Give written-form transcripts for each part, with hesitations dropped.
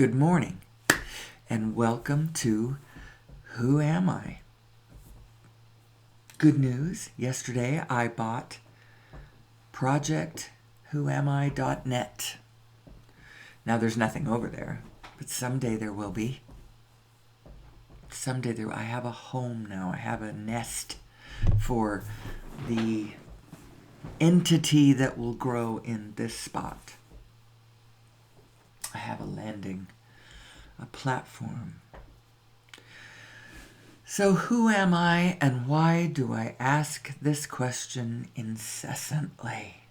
Good morning, and welcome to Who Am I? Good news, yesterday I bought projectwhoami.net. Now there's nothing over there, but someday there will be. I have a home now. I have a nest for the entity that will grow in this spot. I have a landing, a platform. So who am I, and why do I ask this question incessantly?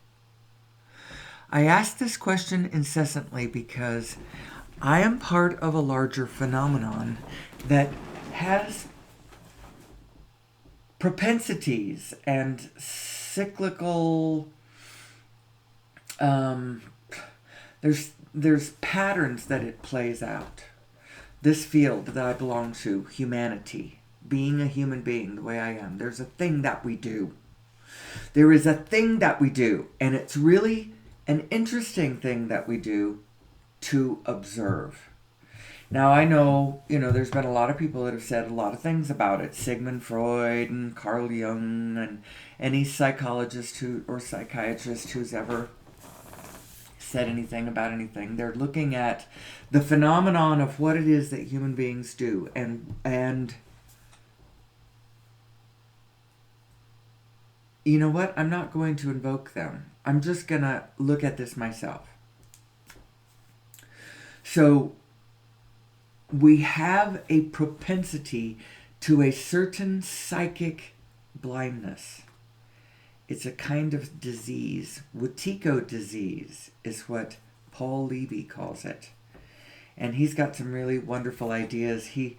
I ask this question incessantly because I am part of a larger phenomenon that has propensities and cyclical there's patterns that it plays out. This field that I belong to, humanity, being a human being the way I am, there's a thing that we do. There is a thing that we do, and it's really an interesting thing that we do to observe. Now, I know, there's been a lot of people that have said a lot of things about it. Sigmund Freud and Carl Jung and any psychologist or psychiatrist who's ever said anything about anything. They're looking at the phenomenon of what it is that human beings do. And you know what? I'm not going to invoke them. I'm just going to look at this myself. So we have a propensity to a certain psychic blindness. It's a kind of disease. Wetiko disease is what Paul Levy calls it. And he's got some really wonderful ideas. He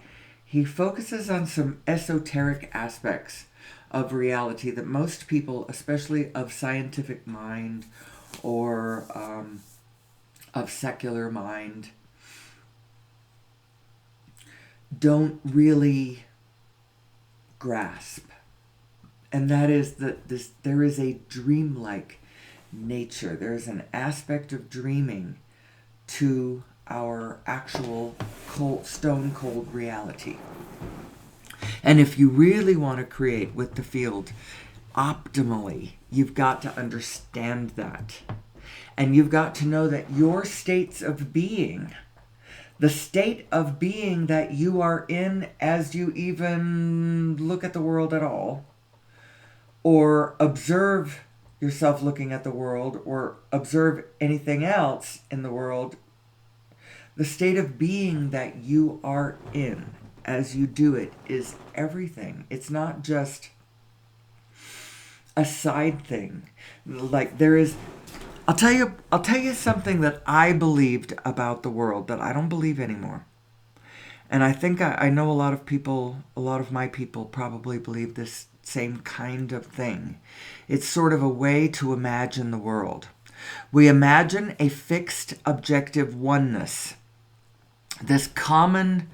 focuses on some esoteric aspects of reality that most people, especially of scientific mind or of secular mind, don't really grasp. And that is that there is a dreamlike nature. There is an aspect of dreaming to our actual stone cold reality. And if you really want to create with the field optimally, you've got to understand that. And you've got to know that your states of being, the state of being that you are in as you even look at the world at all, or observe yourself looking at the world, or observe anything else in the world, the state of being that you are in as you do it is everything. It's not just a side thing. Like there is, I'll tell you something that I believed about the world that I don't believe anymore. And I think I know a lot of my people probably believe this same kind of thing. It's sort of a way to imagine the world. We imagine a fixed objective oneness, this common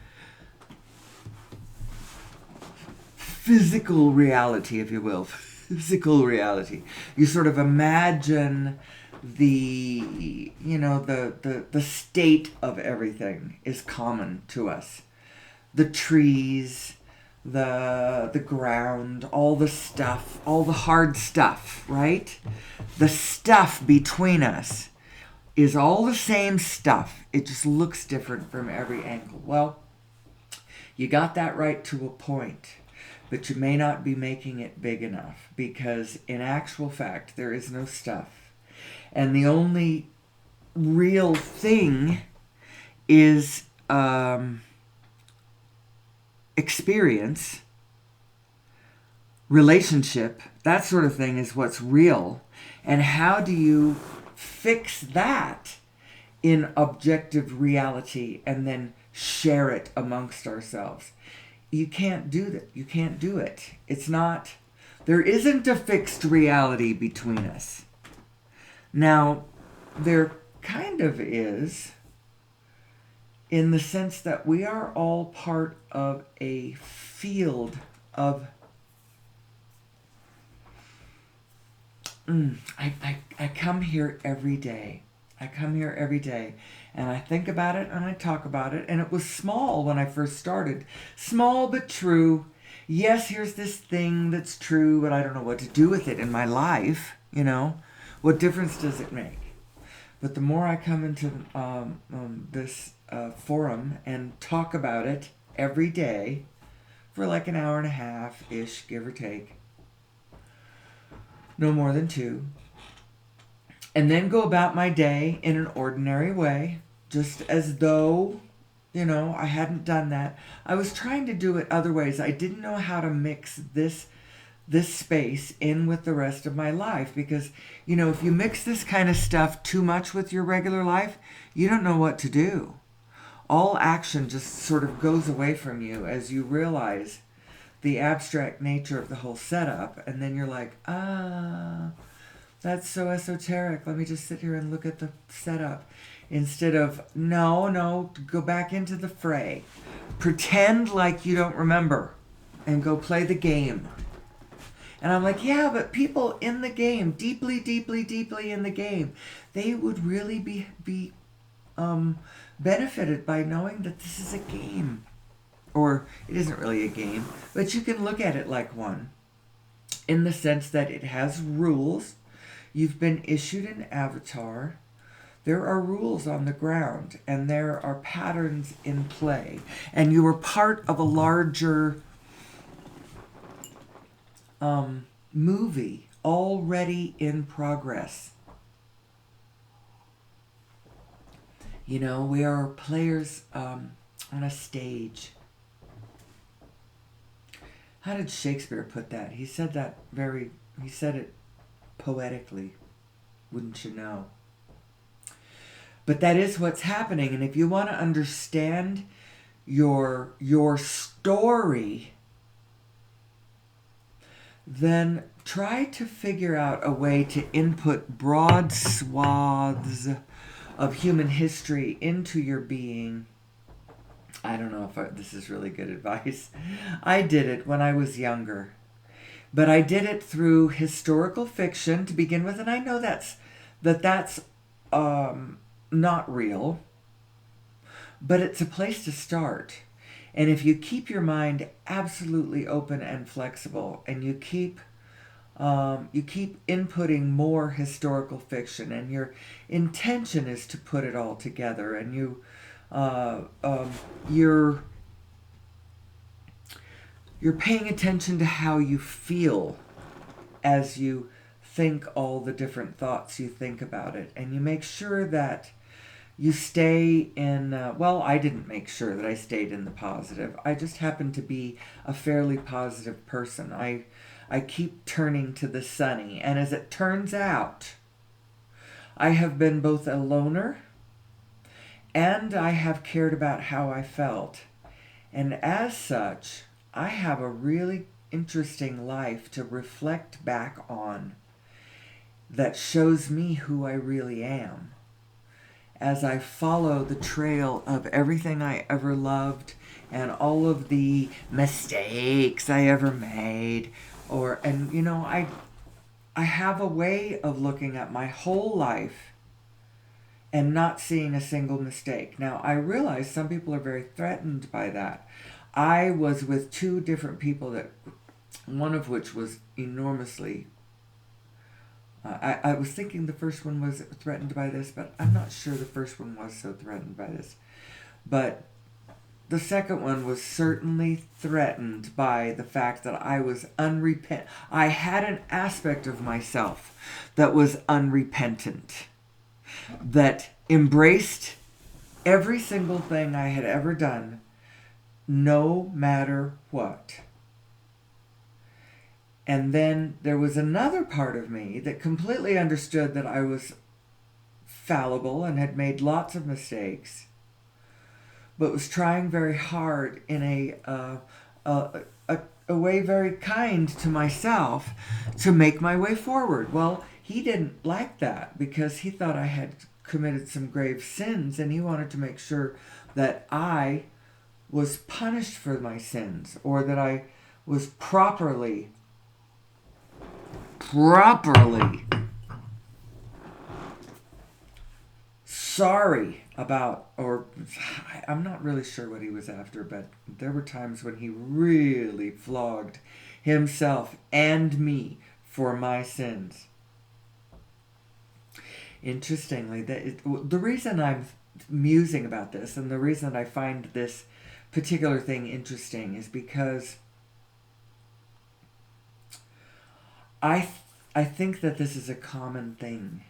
physical reality, if you will, physical reality. You sort of imagine the state of everything is common to us. The trees, the ground, all the stuff, all the hard stuff, right? The stuff between us is all the same stuff. It just looks different from every angle. Well, you got that right to a point, but you may not be making it big enough, because in actual fact, there is no stuff. And the only real thing is experience, relationship, that sort of thing is what's real. And how do you fix that in objective reality and then share it amongst ourselves? You can't do that. You can't do it. It's not, there isn't a fixed reality between us. Now, there kind of is, in the sense that we are all part of a field of I come here every day I come here every day and I think about it and I talk about it. And it was small when I first started. Small but true. Yes, here's this thing that's true, but I don't know what to do with it in my life. What difference does it make? But the more I come into this forum and talk about it every day for like an hour and a half ish, give or take, no more than two, and then go about my day in an ordinary way, just as though, I hadn't done that. I was trying to do it other ways. I didn't know how to mix this space in with the rest of my life because, if you mix this kind of stuff too much with your regular life, you don't know what to do. All action just sort of goes away from you as you realize the abstract nature of the whole setup, and then you're like, that's so esoteric. Let me just sit here and look at the setup. Instead of, no, go back into the fray. Pretend like you don't remember and go play the game. And I'm like, yeah, but people in the game, deeply, deeply, deeply in the game, they would really be benefited by knowing that this is a game. Or it isn't really a game, but you can look at it like one. In the sense that it has rules. You've been issued an avatar. There are rules on the ground, and there are patterns in play. And you are part of a larger movie already in progress. We are players on a stage. How did Shakespeare put that? He said it poetically, wouldn't you know? But that is what's happening, and if you want to understand your story, then try to figure out a way to input broad swaths of human history into your being. I don't know if this is really good advice. I did it when I was younger. But I did it through historical fiction to begin with, and I know that's not real, but it's a place to start. And if you keep your mind absolutely open and flexible, and you keep inputting more historical fiction, and your intention is to put it all together, and you're paying attention to how you feel as you think all the different thoughts you think about it. And you make sure that you stay in, I didn't make sure that I stayed in the positive. I just happen to be a fairly positive person. I keep turning to the sunny. And as it turns out, I have been both a loner and I have cared about how I felt. And as such, I have a really interesting life to reflect back on that shows me who I really am as I follow the trail of everything I ever loved and all of the mistakes I ever made. I have a way of looking at my whole life and not seeing a single mistake. Now, I realize some people are very threatened by that. I was with two different people, one of which was enormously... I was thinking the first one was threatened by this, but I'm not sure the first one was so threatened by this. But the second one was certainly threatened by the fact that I was unrepentant. I had an aspect of myself that was unrepentant, that embraced every single thing I had ever done, no matter what. And then there was another part of me that completely understood that I was fallible and had made lots of mistakes, but was trying very hard in a way very kind to myself to make my way forward. Well, he didn't like that because he thought I had committed some grave sins, and he wanted to make sure that I was punished for my sins, or that I was properly sorry about, or I'm not really sure what he was after, but there were times when he really flogged himself and me for my sins. Interestingly, the reason I'm musing about this and the reason I find this particular thing interesting is because I think that this is a common thing.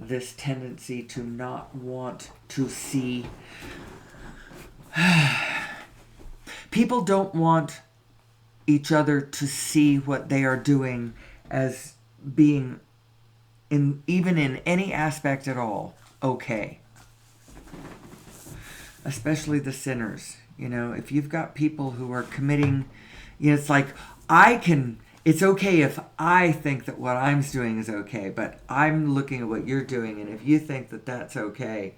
This tendency to not want to see. People don't want each other to see what they are doing as being, even in any aspect at all, okay. Especially the sinners. If you've got people who are committing, it's like, it's okay if I think that what I'm doing is okay, but I'm looking at what you're doing, and if you think that that's okay,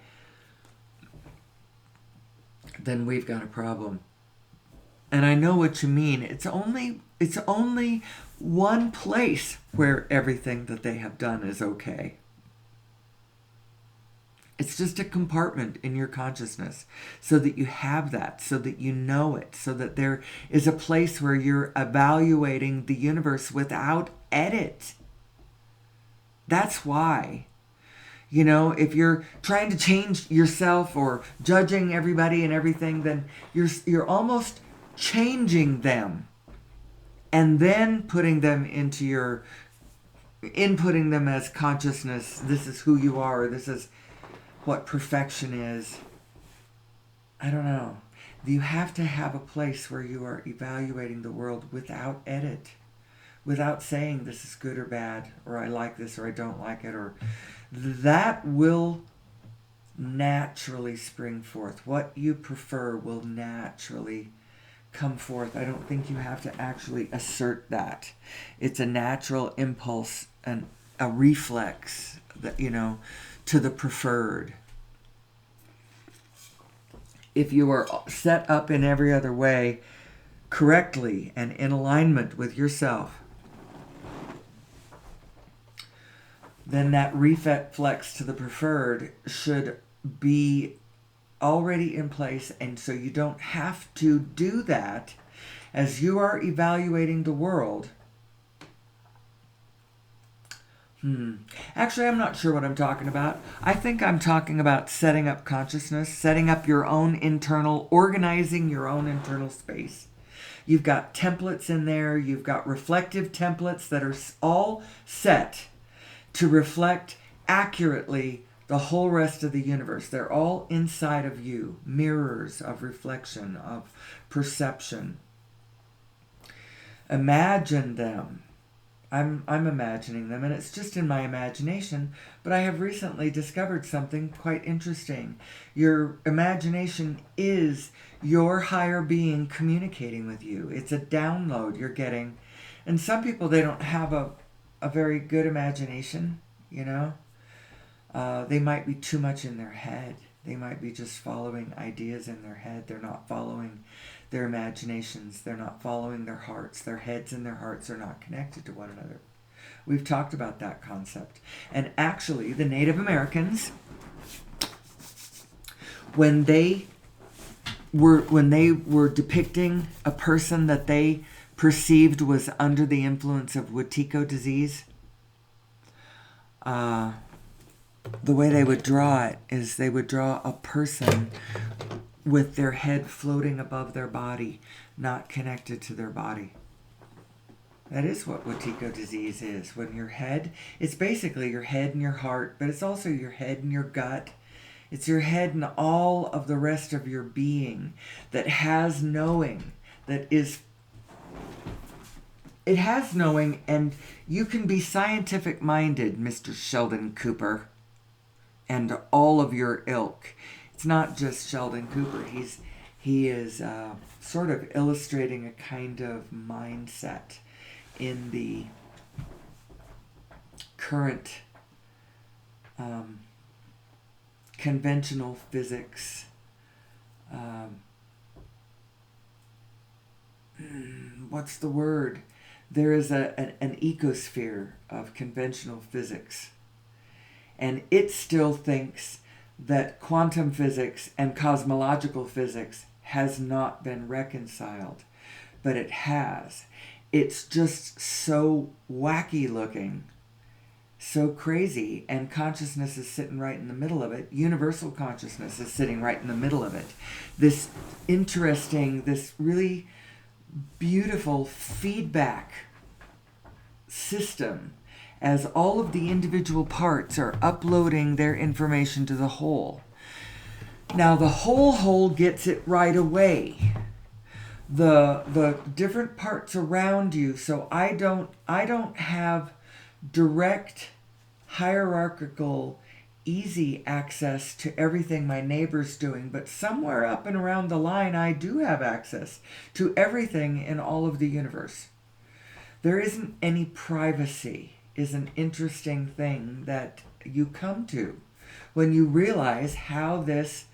then we've got a problem. And I know what you mean. It's only one place where everything that they have done is okay. It's just a compartment in your consciousness so that you have that, so that you know it, so that there is a place where you're evaluating the universe without edit. That's why. If you're trying to change yourself or judging everybody and everything, then you're almost changing them and then putting them into inputting them as consciousness. This is who you are. This is what perfection is. I don't know. You have to have a place where you are evaluating the world without edit, without saying this is good or bad, or I like this or I don't like it, or that will naturally spring forth. What you prefer will naturally come forth. I don't think you have to actually assert that. It's a natural impulse and a reflex that, to the preferred. If you are set up in every other way correctly and in alignment with yourself, then that reflex to the preferred should be already in place, and so you don't have to do that as you are evaluating the world. Actually, I'm not sure what I'm talking about. I think I'm talking about setting up consciousness, setting up your own organizing your own internal space. You've got templates in there. You've got reflective templates that are all set to reflect accurately the whole rest of the universe. They're all inside of you, mirrors of reflection, of perception. Imagine them. I'm imagining them, and it's just in my imagination, but I have recently discovered something quite interesting. Your imagination is your higher being communicating with you. It's a download you're getting. And some people, they don't have a very good imagination, They might be too much in their head. They might be just following ideas in their head. They're not following their imaginations. They're not following their hearts. Their heads and their hearts are not connected to one another. We've talked about that concept. And actually, the Native Americans, when they were depicting a person that they perceived was under the influence of Wetiko disease, the way they would draw it is they would draw a person with their head floating above their body, not connected to their body. That is what Wetiko disease is. When your head, it's basically your head and your heart, but it's also your head and your gut. It's your head and all of the rest of your being that has knowing, it has knowing, and you can be scientific minded, Mr. Sheldon Cooper, and all of your ilk. It's not just Sheldon Cooper. He is sort of illustrating a kind of mindset in the current conventional physics. What's the word? There is an ecosphere of conventional physics. And it still thinks that quantum physics and cosmological physics has not been reconciled, but it has. It's just so wacky looking, so crazy, and consciousness is sitting right in the middle of it. Universal consciousness is sitting right in the middle of it. This interesting, this really beautiful feedback system as all of the individual parts are uploading their information to the whole. Now the whole gets it right away. The different parts around you, so I don't have direct hierarchical easy access to everything my neighbor's doing, but somewhere up and around the line I do have access to everything in all of the universe. There isn't any privacy, is an interesting thing that you come to when you realize how this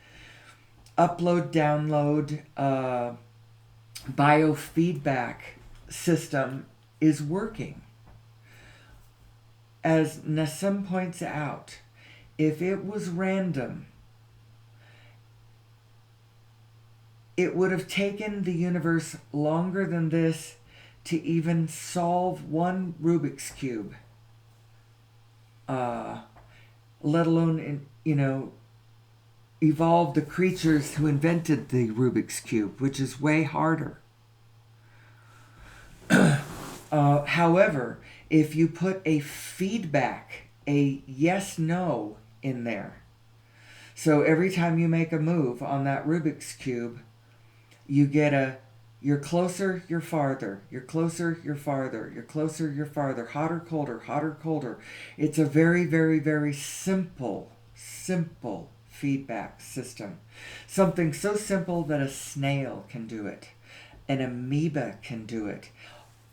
upload download biofeedback system is working. As Nassim points out, if it was random, it would have taken the universe longer than this to even solve one Rubik's Cube. Let alone, evolve the creatures who invented the Rubik's Cube, which is way harder. However, if you put a feedback, a yes-no in there, so every time you make a move on that Rubik's Cube, you get you're closer, you're farther, you're closer, you're farther, you're closer, you're farther, hotter, colder. It's a very, very, very simple feedback system. Something so simple that a snail can do it, an amoeba can do it.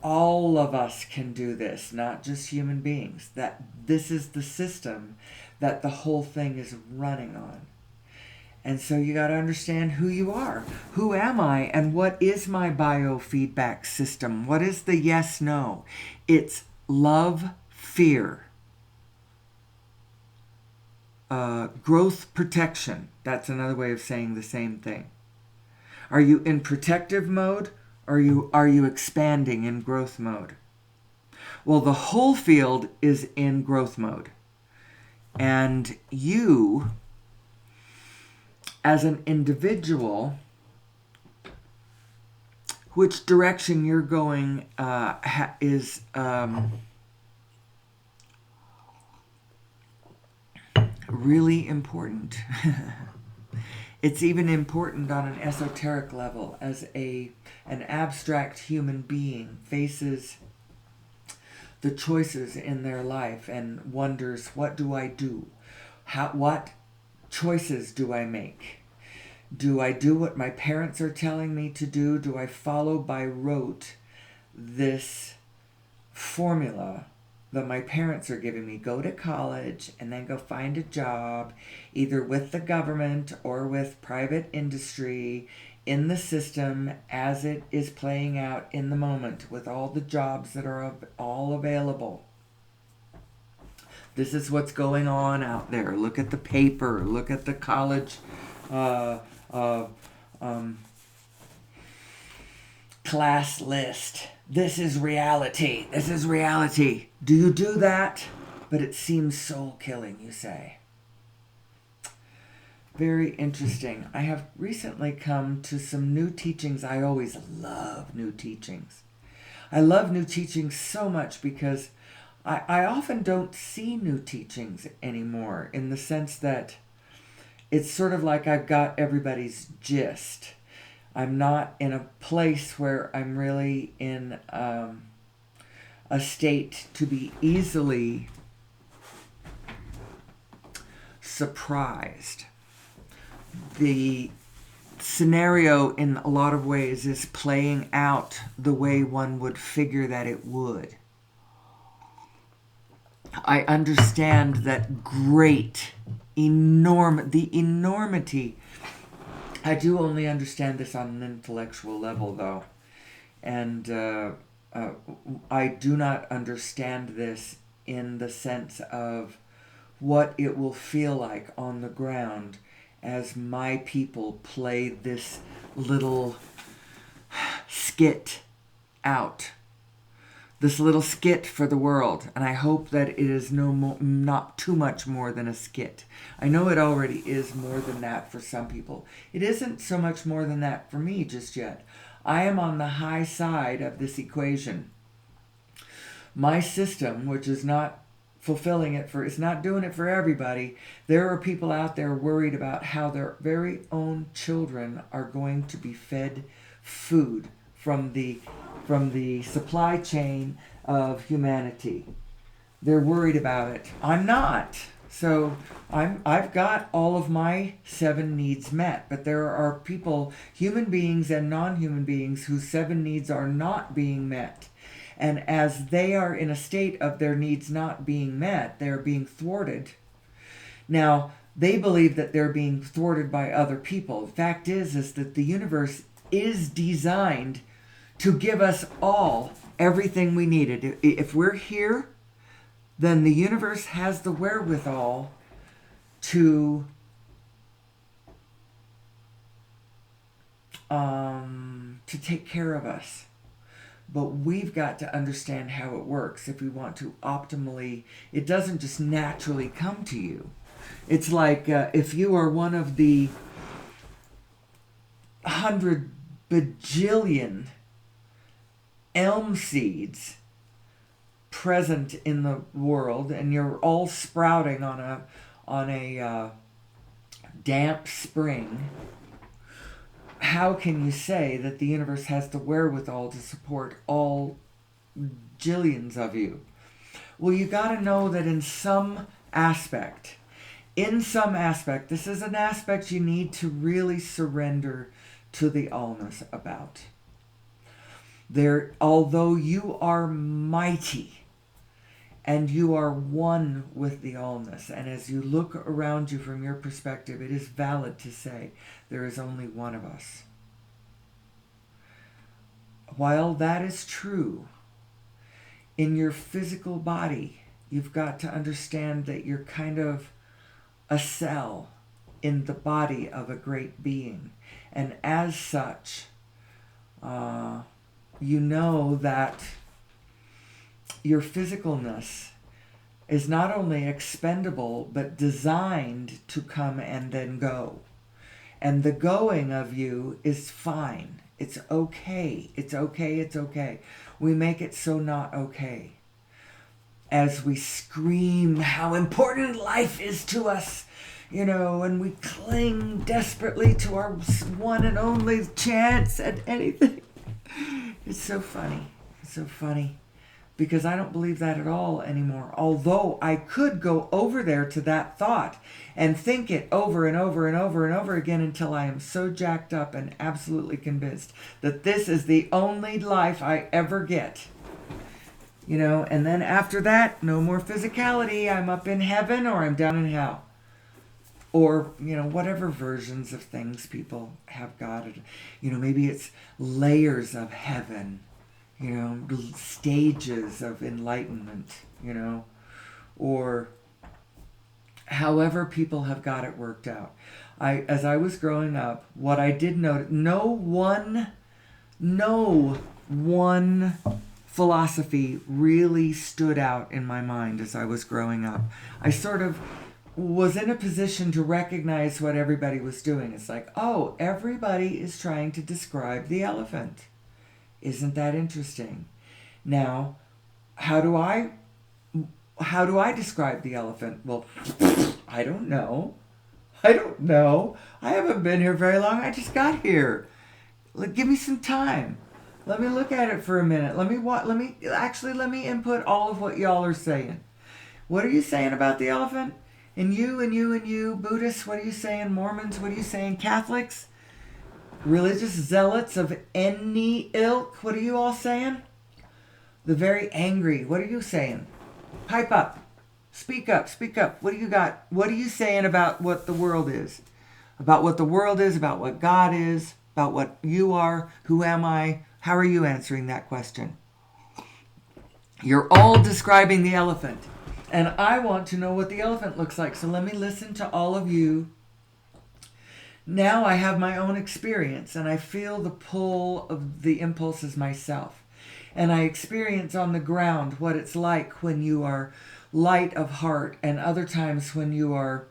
All of us can do this, not just human beings. That this is the system that the whole thing is running on. And so you got to understand who you are. Who am I and what is my biofeedback system? What is the yes-no? It's love, fear, growth, protection. That's another way of saying the same thing. Are you in protective mode? Or are you expanding in growth mode? Well, the whole field is in growth mode. And you, as an individual, which direction you're going is really important. It's even important on an esoteric level as an abstract human being faces the choices in their life and wonders, what do I do? What choices do I make? Do I do what my parents are telling me to do? Do I follow by rote this formula that my parents are giving me? Go to college and then go find a job, either with the government or with private industry in the system as it is playing out in the moment with all the jobs that are all available. This is what's going on out there. Look at the paper. Look at the college class list. This is reality. This is reality. Do you do that? But it seems soul-killing, you say. Very interesting. I have recently come to some new teachings. I always love new teachings. I love new teachings so much because I often don't see new teachings anymore, in the sense that it's sort of like I've got everybody's gist. I'm not in a place where I'm really in a state to be easily surprised. The scenario in a lot of ways is playing out the way one would figure that it would. I understand that the enormity. I do only understand this on an intellectual level, though. And I do not understand this in the sense of what it will feel like on the ground as my people play this little skit out. This little skit for the world. And I hope that it is not too much more than a skit. I know it already is more than that for some people. It isn't so much more than that for me just yet. I am on the high side of this equation. My system, which is not fulfilling it it's not doing it for everybody. There are people out there worried about how their very own children are going to be fed food from the supply chain of humanity. They're worried about it. I'm not. So I've got all of my 7 needs met, but there are people, human beings and non-human beings, whose 7 needs are not being met. And as they are in a state of their needs not being met, they're being thwarted. Now, they believe that they're being thwarted by other people. The fact is that the universe is designed to give us all everything we needed. If we're here, then the universe has the wherewithal to take care of us. But we've got to understand how it works if we want to optimally. It doesn't just naturally come to you. It's like if you are one of the 100 bajillion elm seeds present in the world, and you're all sprouting on a damp spring, how can you say that the universe has the wherewithal to support all jillions of you? Well, you got to know that in some aspect, this is an aspect you need to really surrender to the allness about. Although you are mighty and you are one with the allness, and as you look around you from your perspective, it is valid to say there is only one of us. While that is true, in your physical body, you've got to understand that you're kind of a cell in the body of a great being. And as such, you know that your physicalness is not only expendable, but designed to come and then go. And the going of you is fine. It's okay. It's okay. It's okay. We make it so not okay. As we scream how important life is to us, and we cling desperately to our one and only chance at anything. It's so funny. It's so funny. Because I don't believe that at all anymore. Although I could go over there to that thought and think it over and over and over and over again until I am so jacked up and absolutely convinced that this is the only life I ever get. And then after that, no more physicality. I'm up in heaven or I'm down in hell. Or, whatever versions of things people have got. Maybe it's layers of heaven. Stages of enlightenment, or however people have got it worked out. As I was growing up, what I did notice, no one philosophy really stood out in my mind as I was growing up. I sort of was in a position to recognize what everybody was doing. It's like, oh, everybody is trying to describe the elephant. Isn't that interesting? Now, how do I describe the elephant? Well, I don't know. I haven't been here very long. I just got here. Give me some time. Let me look at it for a minute. Let me input all of what y'all are saying. What are you saying about the elephant? And you, Buddhists, what are you saying? Mormons, what are you saying? Catholics? Religious zealots of any ilk, what are you all saying? The very angry, what are you saying? Pipe up. Speak up. What do you got? What are you saying about what the world is? About what the world is, about what God is, about what you are, who am I? How are you answering that question? You're all describing the elephant. And I want to know what the elephant looks like. So let me listen to all of you. Now I have my own experience and I feel the pull of the impulses myself. And I experience on the ground what it's like when you are light of heart and other times when you are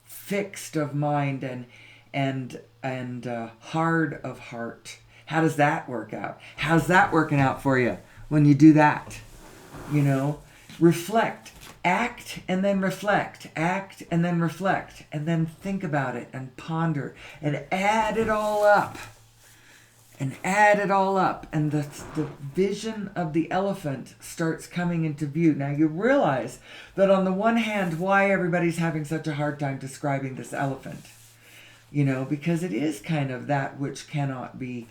fixed of mind and hard of heart. How does that work out? How's that working out for you when you do that? You know, reflect, act and then reflect, act and then reflect, and then think about it and ponder and add it all up. And add it all up, and the vision of the elephant starts coming into view. Now you realize that on the one hand, why everybody's having such a hard time describing this elephant. You know, because it is kind of that which cannot be,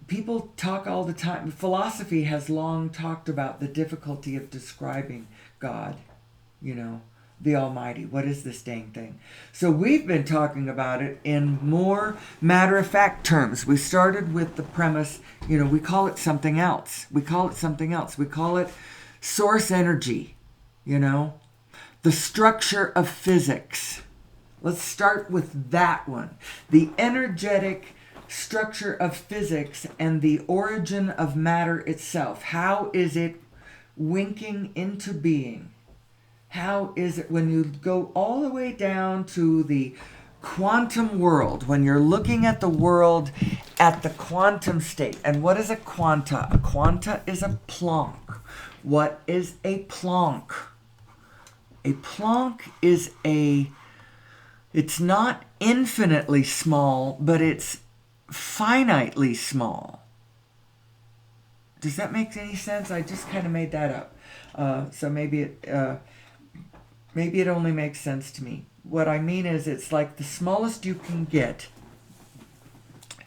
people talk all the time. Philosophy has long talked about the difficulty of describing God, you know, the Almighty. What is this dang thing? So we've been talking about it in more matter-of-fact terms. We started with the premise, you know, we call it something else. We call it source energy, you know, the structure of physics. Let's start with that one. The energetic structure of physics and the origin of matter itself. How is it winking into being? How is it when you go all the way down to the quantum world, when you're looking at the world at the quantum state? And what is a quanta? A quanta is a Planck. What is a Planck? A Planck is it's not infinitely small, but it's finitely small. Does that make any sense? I just kind of made that up. So maybe it only makes sense to me. What I mean is it's like the smallest you can get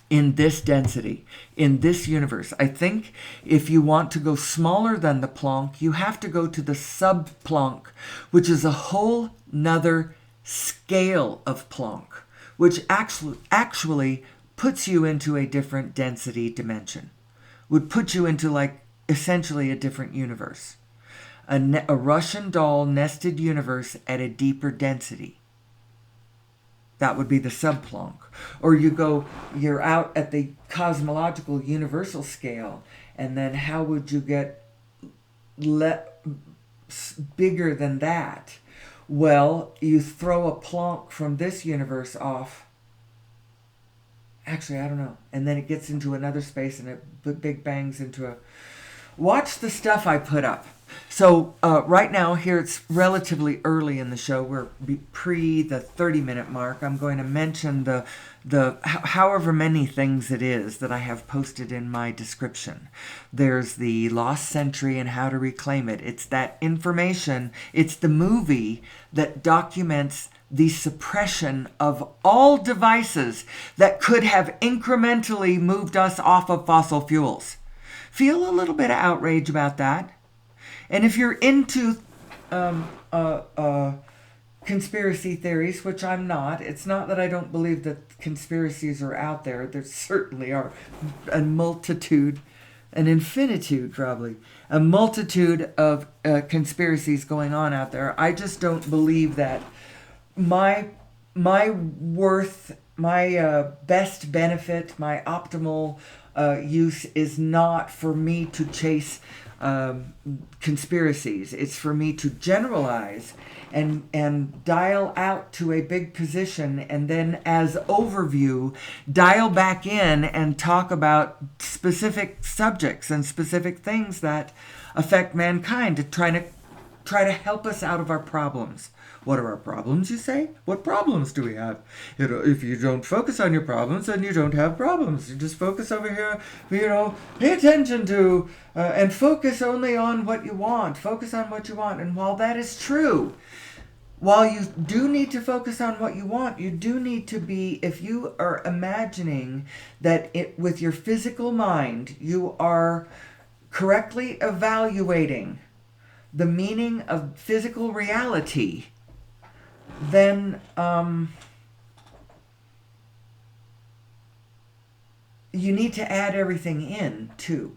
in this density, in this universe. I think if you want to go smaller than the Planck, you have to go to the sub-Planck, which is a whole nother scale of Planck, which actually puts you into a different density dimension, would put you into like essentially a different universe. A Russian doll nested universe at a deeper density. That would be the sub-Planck. Or you're out at the cosmological universal scale, and then how would you get bigger than that? Well, you throw a Planck from this universe off. Actually, I don't know. And then it gets into another space and it big bangs into a... Watch the stuff I put up. So right now, here it's relatively early in the show. We're pre the 30-minute mark. I'm going to mention the however many things it is that I have posted in my description. There's the Lost Century and how to reclaim it. It's that information. It's the movie that documents the suppression of all devices that could have incrementally moved us off of fossil fuels. Feel a little bit of outrage about that. And if you're into conspiracy theories, which I'm not, it's not that I don't believe that conspiracies are out there. There certainly are a multitude, an infinitude probably, a multitude of conspiracies going on out there. I just don't believe that my worth, my best benefit, my optimal use is not for me to chase conspiracies. It's for me to generalize and dial out to a big position, and then as overview, dial back in and talk about specific subjects and specific things that affect mankind to try to help us out of our problems. What are our problems, you say? What problems do we have? You know, if you don't focus on your problems, then you don't have problems. You just focus over here, you know, pay attention to, and focus only on what you want. Focus on what you want. And while that is true, while you do need to focus on what you want, you do need to be, if you are imagining that with your physical mind, you are correctly evaluating the meaning of physical reality, then you need to add everything in too.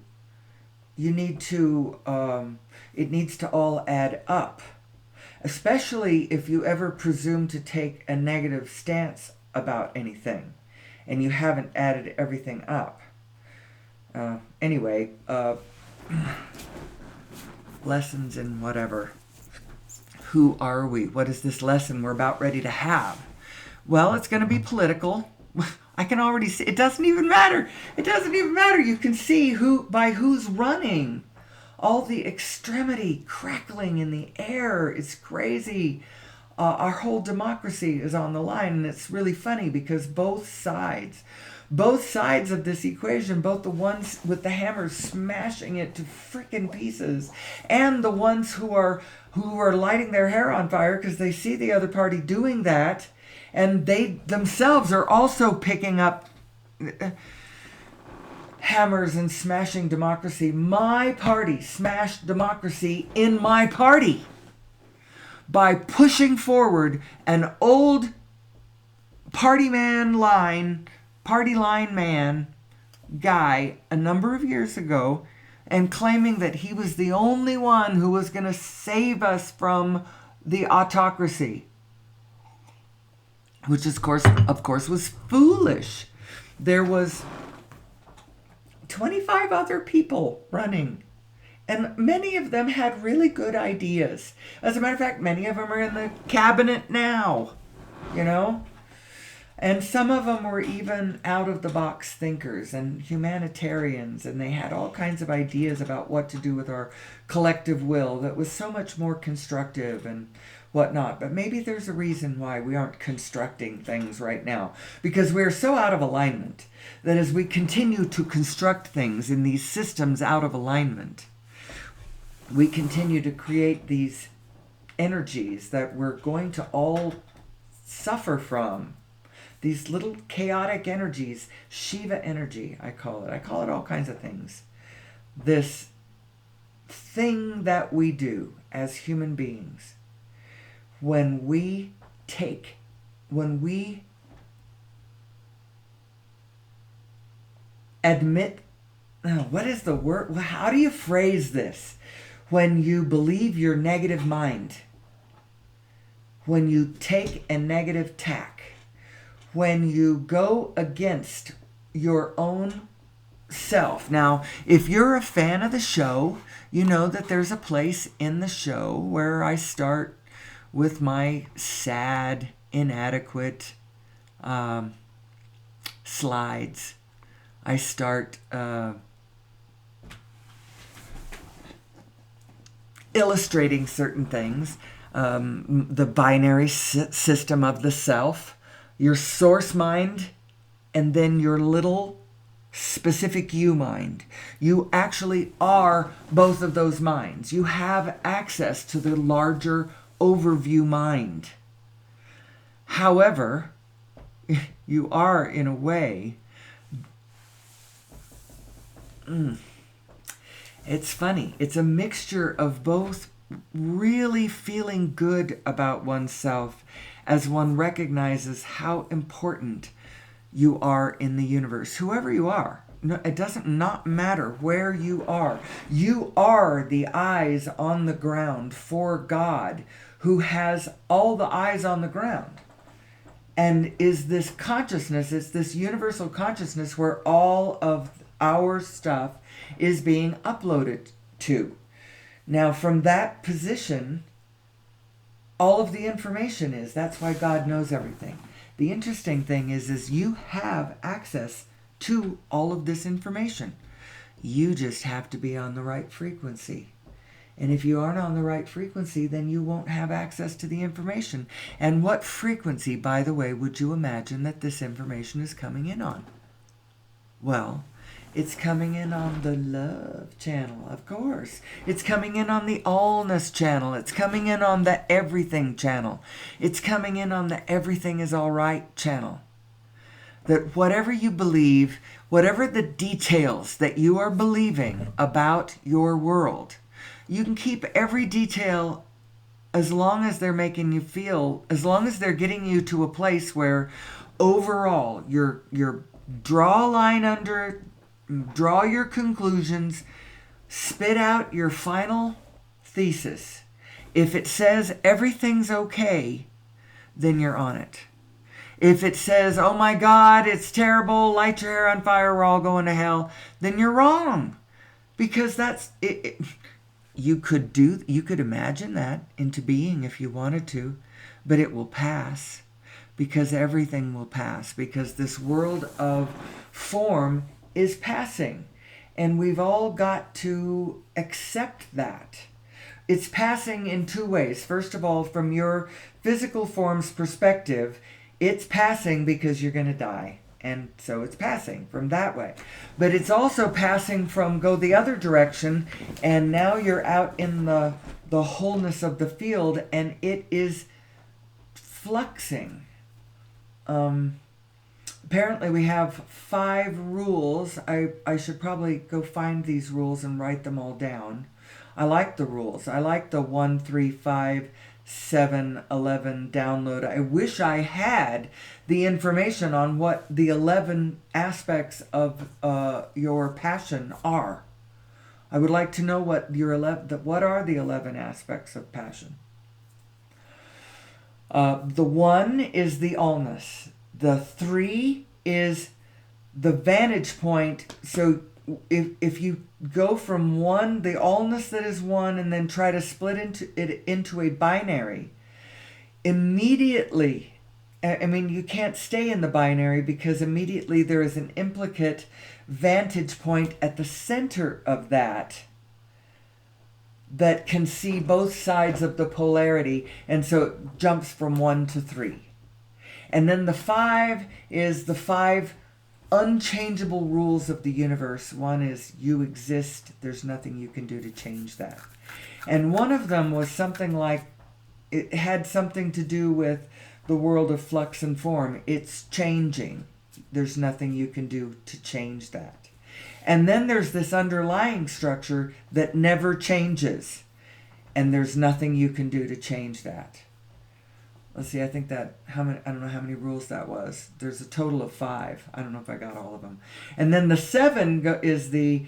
you need to, it needs to all add up. Especially if you ever presume to take a negative stance about anything and you haven't added everything up. Anyway, lessons in whatever. Who are we? What is this lesson we're about ready to have? Well, it's going to be political. I can already see. It doesn't even matter. It doesn't even matter. You can see by who's running. All the extremity crackling in the air. It's crazy. Our whole democracy is on the line. And it's really funny because both sides of this equation, both the ones with the hammers smashing it to freaking pieces, and the ones who are lighting their hair on fire because they see the other party doing that, and they themselves are also picking up hammers and smashing democracy. My party smashed democracy in my party by pushing forward an old party line man guy a number of years ago, and claiming that he was the only one who was going to save us from the autocracy, which of course was foolish. There was 25 other people running, and many of them had really good ideas. As a matter of fact, many of them are in the cabinet now, and some of them were even out-of-the-box thinkers and humanitarians, and they had all kinds of ideas about what to do with our collective will that was so much more constructive and whatnot. But maybe there's a reason why we aren't constructing things right now, because we're so out of alignment that as we continue to construct things in these systems out of alignment, we continue to create these energies that we're going to all suffer from. These little chaotic energies, Shiva energy, I call it. I call it all kinds of things. This thing that we do as human beings, when we admit, what is the word? How do you phrase this? When you believe your negative mind, when you take a negative tack, when you go against your own self. Now, if you're a fan of the show, you know that there's a place in the show where I start with my sad, inadequate slides. I start illustrating certain things. The binary system of the self, your source mind, and then your little specific you mind. You actually are both of those minds. You have access to the larger overview mind. However, you are, in a way, it's funny. It's a mixture of both really feeling good about oneself as one recognizes how important you are in the universe. Whoever you are, it doesn't not matter where you are. You are the eyes on the ground for God, who has all the eyes on the ground. And is this consciousness, it's this universal consciousness where all of our stuff is being uploaded to. Now, from that position, all of the information is. That's why God knows everything. The interesting thing is you have access to all of this information. You just have to be on the right frequency. And if you aren't on the right frequency, then you won't have access to the information. And what frequency, by the way, would you imagine that this information is coming in on? Well, it's coming in on the love channel, of course. It's coming in on the allness channel. It's coming in on the everything channel. It's coming in on the everything is all right channel. That whatever you believe, whatever the details that you are believing about your world, you can keep every detail as long as they're making you feel, as long as they're getting you to a place where overall you're draw a line under, draw your conclusions, spit out your final thesis. If it says everything's okay, then you're on it. If it says, oh my God, it's terrible, light your hair on fire, we're all going to hell, then you're wrong. Because that's it. You could imagine that into being if you wanted to, but it will pass, because everything will pass, because this world of form is passing, and we've all got to accept that. It's passing in two ways. First of all, from your physical form's perspective, it's passing because you're going to die. And so it's passing from that way. But it's also passing from go the other direction, and now you're out in the wholeness of the field, and it is fluxing. Apparently we have 5 rules. I should probably go find these rules and write them all down. I like the rules. I like the 1, 3, 5, 7, 11 download. I wish I had the information on what the 11 aspects of your passion are. I would like to know what are the 11 aspects of passion. The 1 is the allness. The 3 is the vantage point. So if you go from 1, the allness that is 1, and then try to split into a binary, immediately, I mean, you can't stay in the binary, because immediately there is an implicate vantage point at the center of that can see both sides of the polarity, and so it jumps from 1 to 3. And then the 5 is the 5 unchangeable rules of the universe. 1 is you exist, there's nothing you can do to change that. And one of them was something like, it had something to do with the world of flux and form. It's changing. There's nothing you can do to change that. And then there's this underlying structure that never changes, and there's nothing you can do to change that. Let's see, I think I don't know how many rules that was. There's a total of 5. I don't know if I got all of them. And then the 7 is the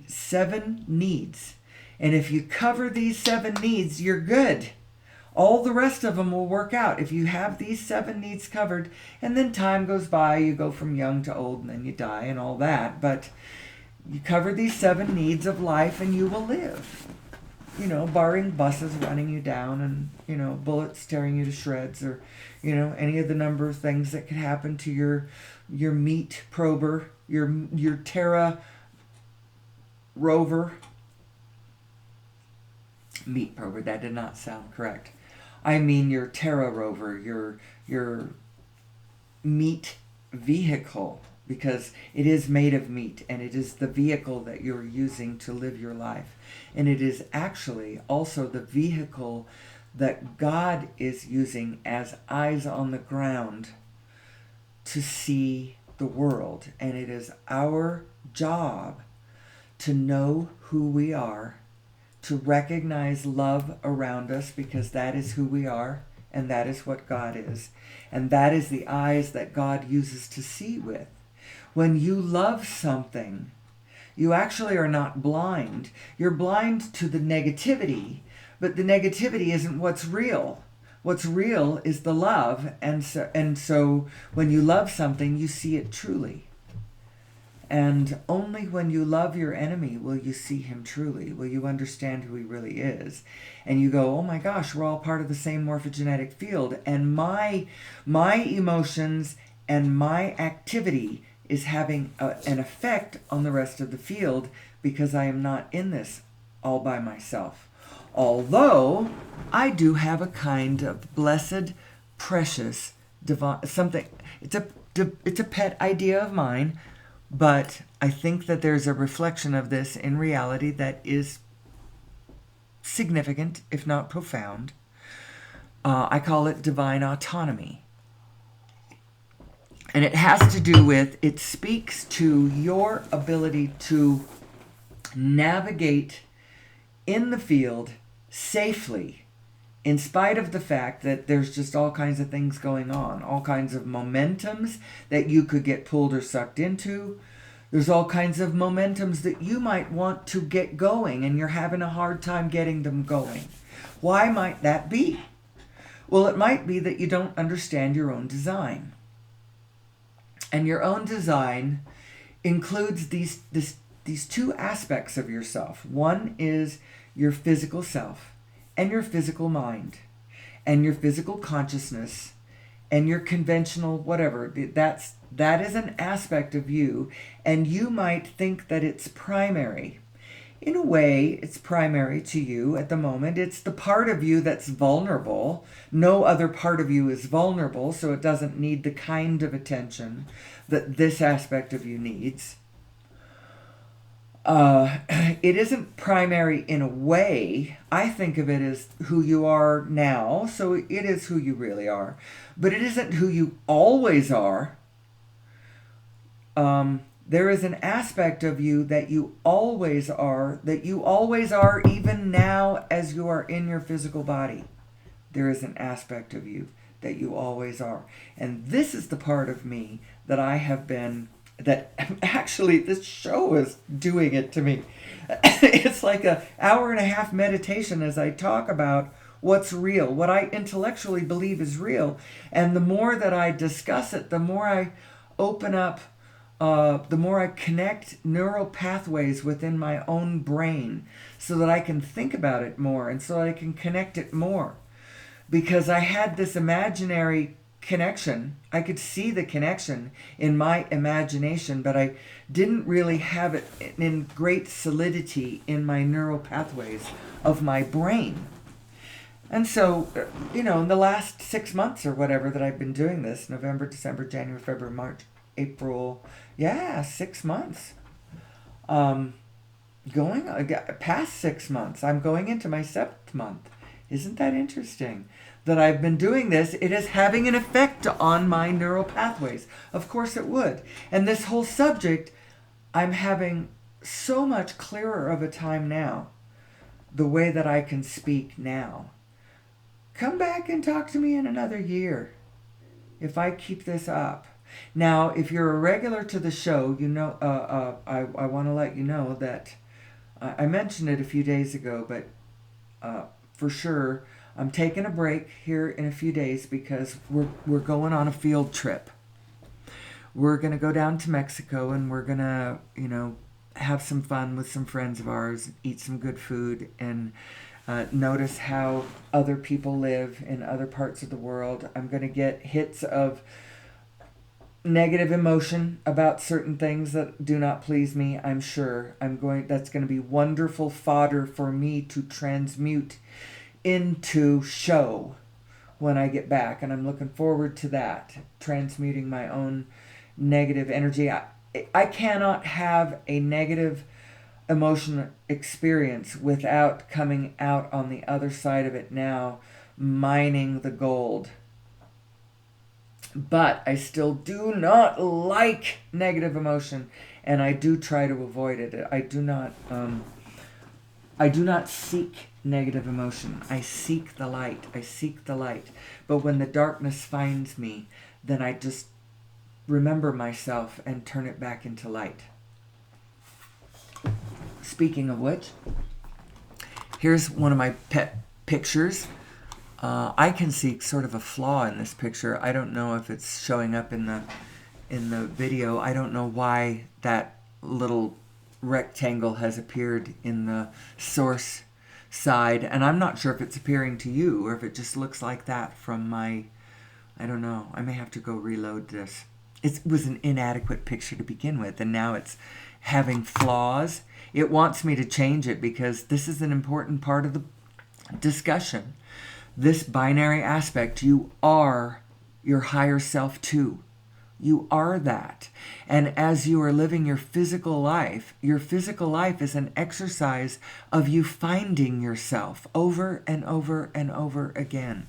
7 needs. And if you cover these 7 needs, you're good. All the rest of them will work out if you have these 7 needs covered. And then time goes by, you go from young to old, and then you die and all that. But you cover these 7 needs of life and you will live. You know, barring buses running you down and, you know, bullets tearing you to shreds, or, you know, any of the number of things that could happen to your meat prober, your Terra rover. Meat prober, that did not sound correct. I mean your Terra rover, your meat vehicle, because it is made of meat, and it is the vehicle that you're using to live your life. And it is actually also the vehicle that God is using as eyes on the ground to see the world. And it is our job to know who we are, to recognize love around us, because that is who we are, and that is what God is. And that is the eyes that God uses to see with. When you love something, you actually are not blind. You're blind to the negativity, but the negativity isn't what's real. What's real is the love, and so when you love something, you see it truly. And only when you love your enemy will you see him truly, will you understand who he really is. And you go, oh my gosh, we're all part of the same morphogenetic field, and my emotions and my activity is having an effect on the rest of the field, because I am not in this all by myself. Although I do have a kind of blessed, precious, divine something. It's a pet idea of mine, but I think that there's a reflection of this in reality that is significant, if not profound. I call it divine autonomy. And it has to do with, it speaks to your ability to navigate in the field safely, in spite of the fact that there's just all kinds of things going on, all kinds of momentums that you could get pulled or sucked into. There's all kinds of momentums that you might want to get going and you're having a hard time getting them going. Why might that be? Well, it might be that you don't understand your own design. And your own design includes these two aspects of yourself. One is your physical self and your physical mind and your physical consciousness and your conventional whatever. That is an aspect of you, and you might think that it's primary. In a way, it's primary to you at the moment. It's the part of you that's vulnerable. No other part of you is vulnerable, so it doesn't need the kind of attention that this aspect of you needs. It isn't primary in a way. I think of it as who you are now, so it is who you really are. But it isn't who you always are. There is an aspect of you that you always are even now as you are in your physical body. There is an aspect of you that you always are. And this is the part of me that I have been, that actually this show is doing it to me. It's like an hour and a half meditation as I talk about what's real, what I intellectually believe is real. And the more that I discuss it, the more I open up, the more I connect neural pathways within my own brain so that I can think about it more and so that I can connect it more. Because I had this imaginary connection. I could see the connection in my imagination, but I didn't really have it in great solidity in my neural pathways of my brain. And so, in the last 6 months or whatever that I've been doing this, November, December, January, February, March, April, 6 months. Going past 6 months. I'm going into my 7th month. Isn't that interesting? That I've been doing this, it is having an effect on my neural pathways. Of course it would. And this whole subject, I'm having so much clearer of a time now, the way that I can speak now. Come back and talk to me in another year if I keep this up. Now, if you're a regular to the show, I want to let you know that I mentioned it a few days ago, but for sure, I'm taking a break here in a few days because we're going on a field trip. We're going to go down to Mexico and we're going to, have some fun with some friends of ours, eat some good food, and notice how other people live in other parts of the world. I'm going to get hits of negative emotion about certain things that do not please me. I'm sure that's going to be wonderful fodder for me to transmute into show when I get back, and I'm looking forward to that, transmuting my own negative energy. I cannot have a negative emotional experience without coming out on the other side of it now, mining the gold. But I still do not like negative emotion, and I do try to avoid it. I do not seek negative emotion. I seek the light. But when the darkness finds me, then I just remember myself and turn it back into light. Speaking of which, here's one of my pet pictures. I can see sort of a flaw in this picture. I don't know if it's showing up in the video. I don't know why that little rectangle has appeared in the source side, and I'm not sure if it's appearing to you or if it just looks like that from my, I don't know. I may have to go reload this. It was an inadequate picture to begin with, and now it's having flaws. It wants me to change it because this is an important part of the discussion. This binary aspect, you are your higher self too. You are that. And as you are living your physical life is an exercise of you finding yourself over and over and over again.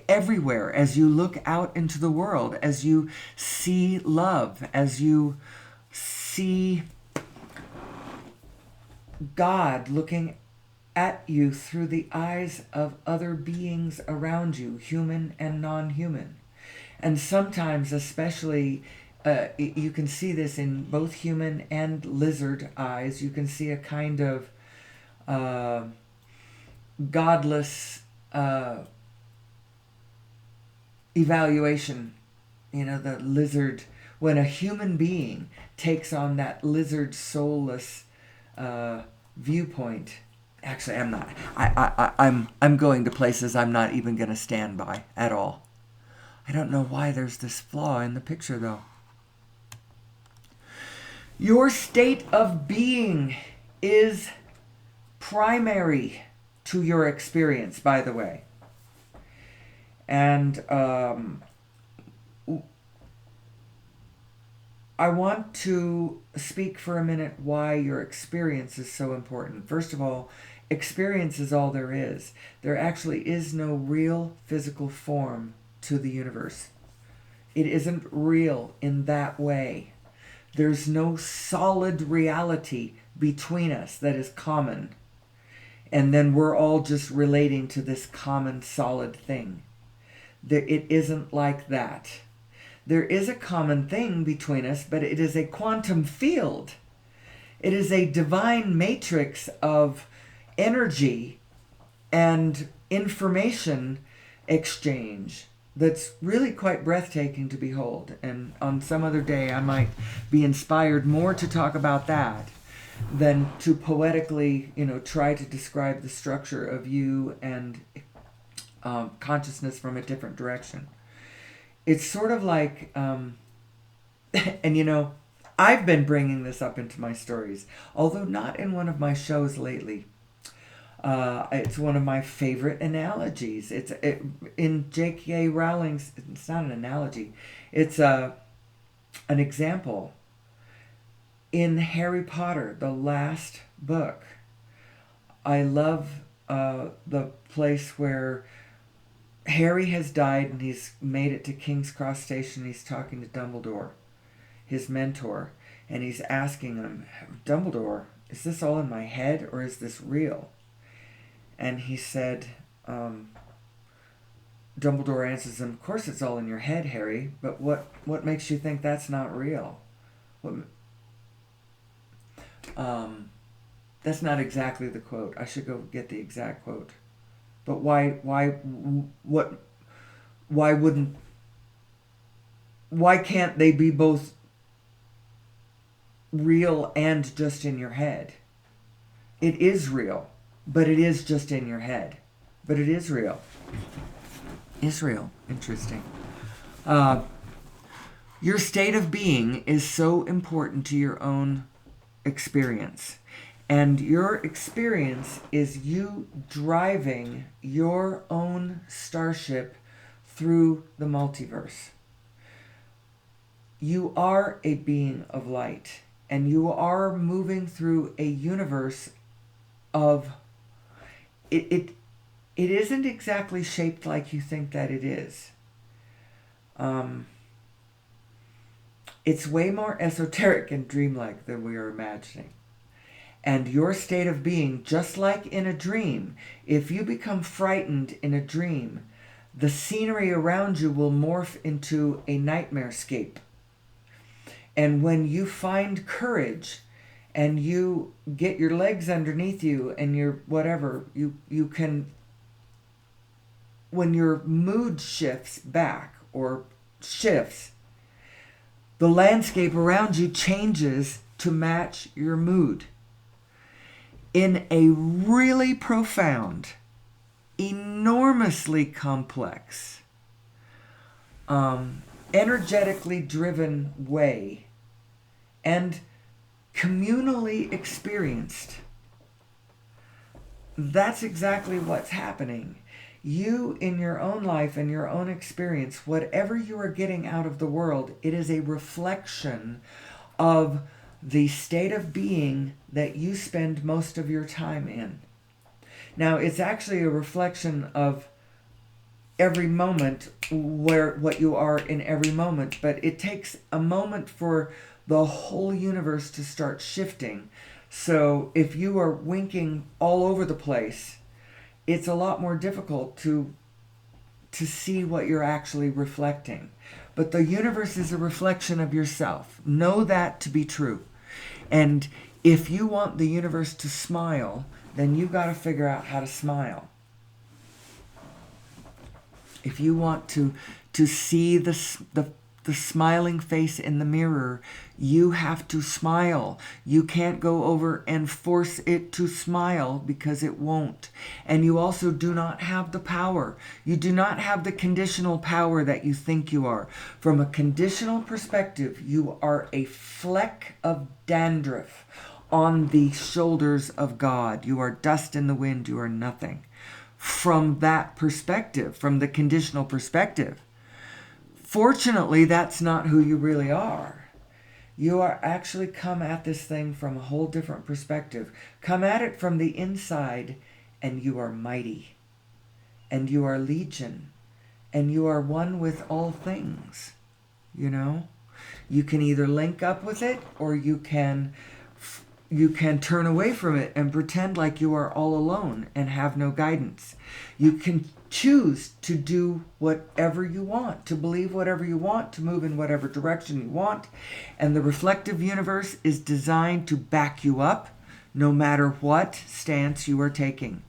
Everywhere, as you look out into the world, as you see love, as you see God looking at you through the eyes of other beings around you, human and non-human. And sometimes, especially you can see this in both human and lizard eyes. You can see a kind of godless evaluation. You know, the lizard, when a human being takes on that lizard soulless viewpoint. Actually, I'm not. I'm going to places I'm not even going to stand by at all. I don't know why there's this flaw in the picture, though. Your state of being is primary to your experience, by the way. And I want to speak for a minute why your experience is so important. First of all, experience is all there is. There actually is no real physical form to the universe. It isn't real in that way. There's no solid reality between us that is common. And then we're all just relating to this common solid thing. It isn't like that. There is a common thing between us, but it is a quantum field. It is a divine matrix of energy and information exchange that's really quite breathtaking to behold. And on some other day, I might be inspired more to talk about that than to poetically, try to describe the structure of you and consciousness from a different direction. It's sort of like, and I've been bringing this up into my stories, although not in one of my shows lately. It's one of my favorite analogies. In J.K. Rowling's, it's not an analogy, it's an example. In Harry Potter, the last book, I love the place where Harry has died and he's made it to King's Cross Station. He's talking to Dumbledore, his mentor, and he's asking him, Dumbledore, is this all in my head or is this real? And he said, Dumbledore answers him, of course it's all in your head, Harry, but what makes you think that's not real? That's not exactly the quote. I should go get the exact quote. But why can't they be both real and just in your head? It is real, but it is just in your head. But it is real. Israel, interesting. Your state of being is so important to your own experience. And your experience is you driving your own starship through the multiverse. You are a being of light, and you are moving through a universe of... It isn't exactly shaped like you think that it is. It's way more esoteric and dreamlike than we are imagining. And your state of being, just like in a dream, if you become frightened in a dream, the scenery around you will morph into a nightmarescape. And when you find courage and you get your legs underneath you and your whatever, you can, when your mood shifts back or shifts, the landscape around you changes to match your mood. In a really profound, enormously complex, energetically driven way, and communally experienced. That's exactly what's happening. You, in your own life and your own experience, whatever you are getting out of the world, it is a reflection of the state of being that you spend most of your time in. Now, it's actually a reflection of every moment, what you are in every moment, but it takes a moment for the whole universe to start shifting. So if you are winking all over the place, it's a lot more difficult to see what you're actually reflecting. but the universe is a reflection of yourself. Know that to be true. And if you want the universe to smile, then you got to figure out how to smile. If you want to see the smiling face in the mirror, you have to smile. You can't go over and force it to smile, because it won't. And you also do not have the power. You do not have the conditional power that you think you are. From a conditional perspective, you are a fleck of dandruff on the shoulders of God. You are dust in the wind. You are nothing. From that perspective, from the conditional perspective. Fortunately, that's not who you really are. You are actually come at this thing from a whole different perspective. Come at it from the inside, and you are mighty. And you are legion. And you are one with all things. You know? You can either link up with it, or you can turn away from it and pretend like you are all alone and have no guidance. You can choose to do whatever you want, to believe whatever you want, to move in whatever direction you want. And the reflective universe is designed to back you up no matter what stance you are taking.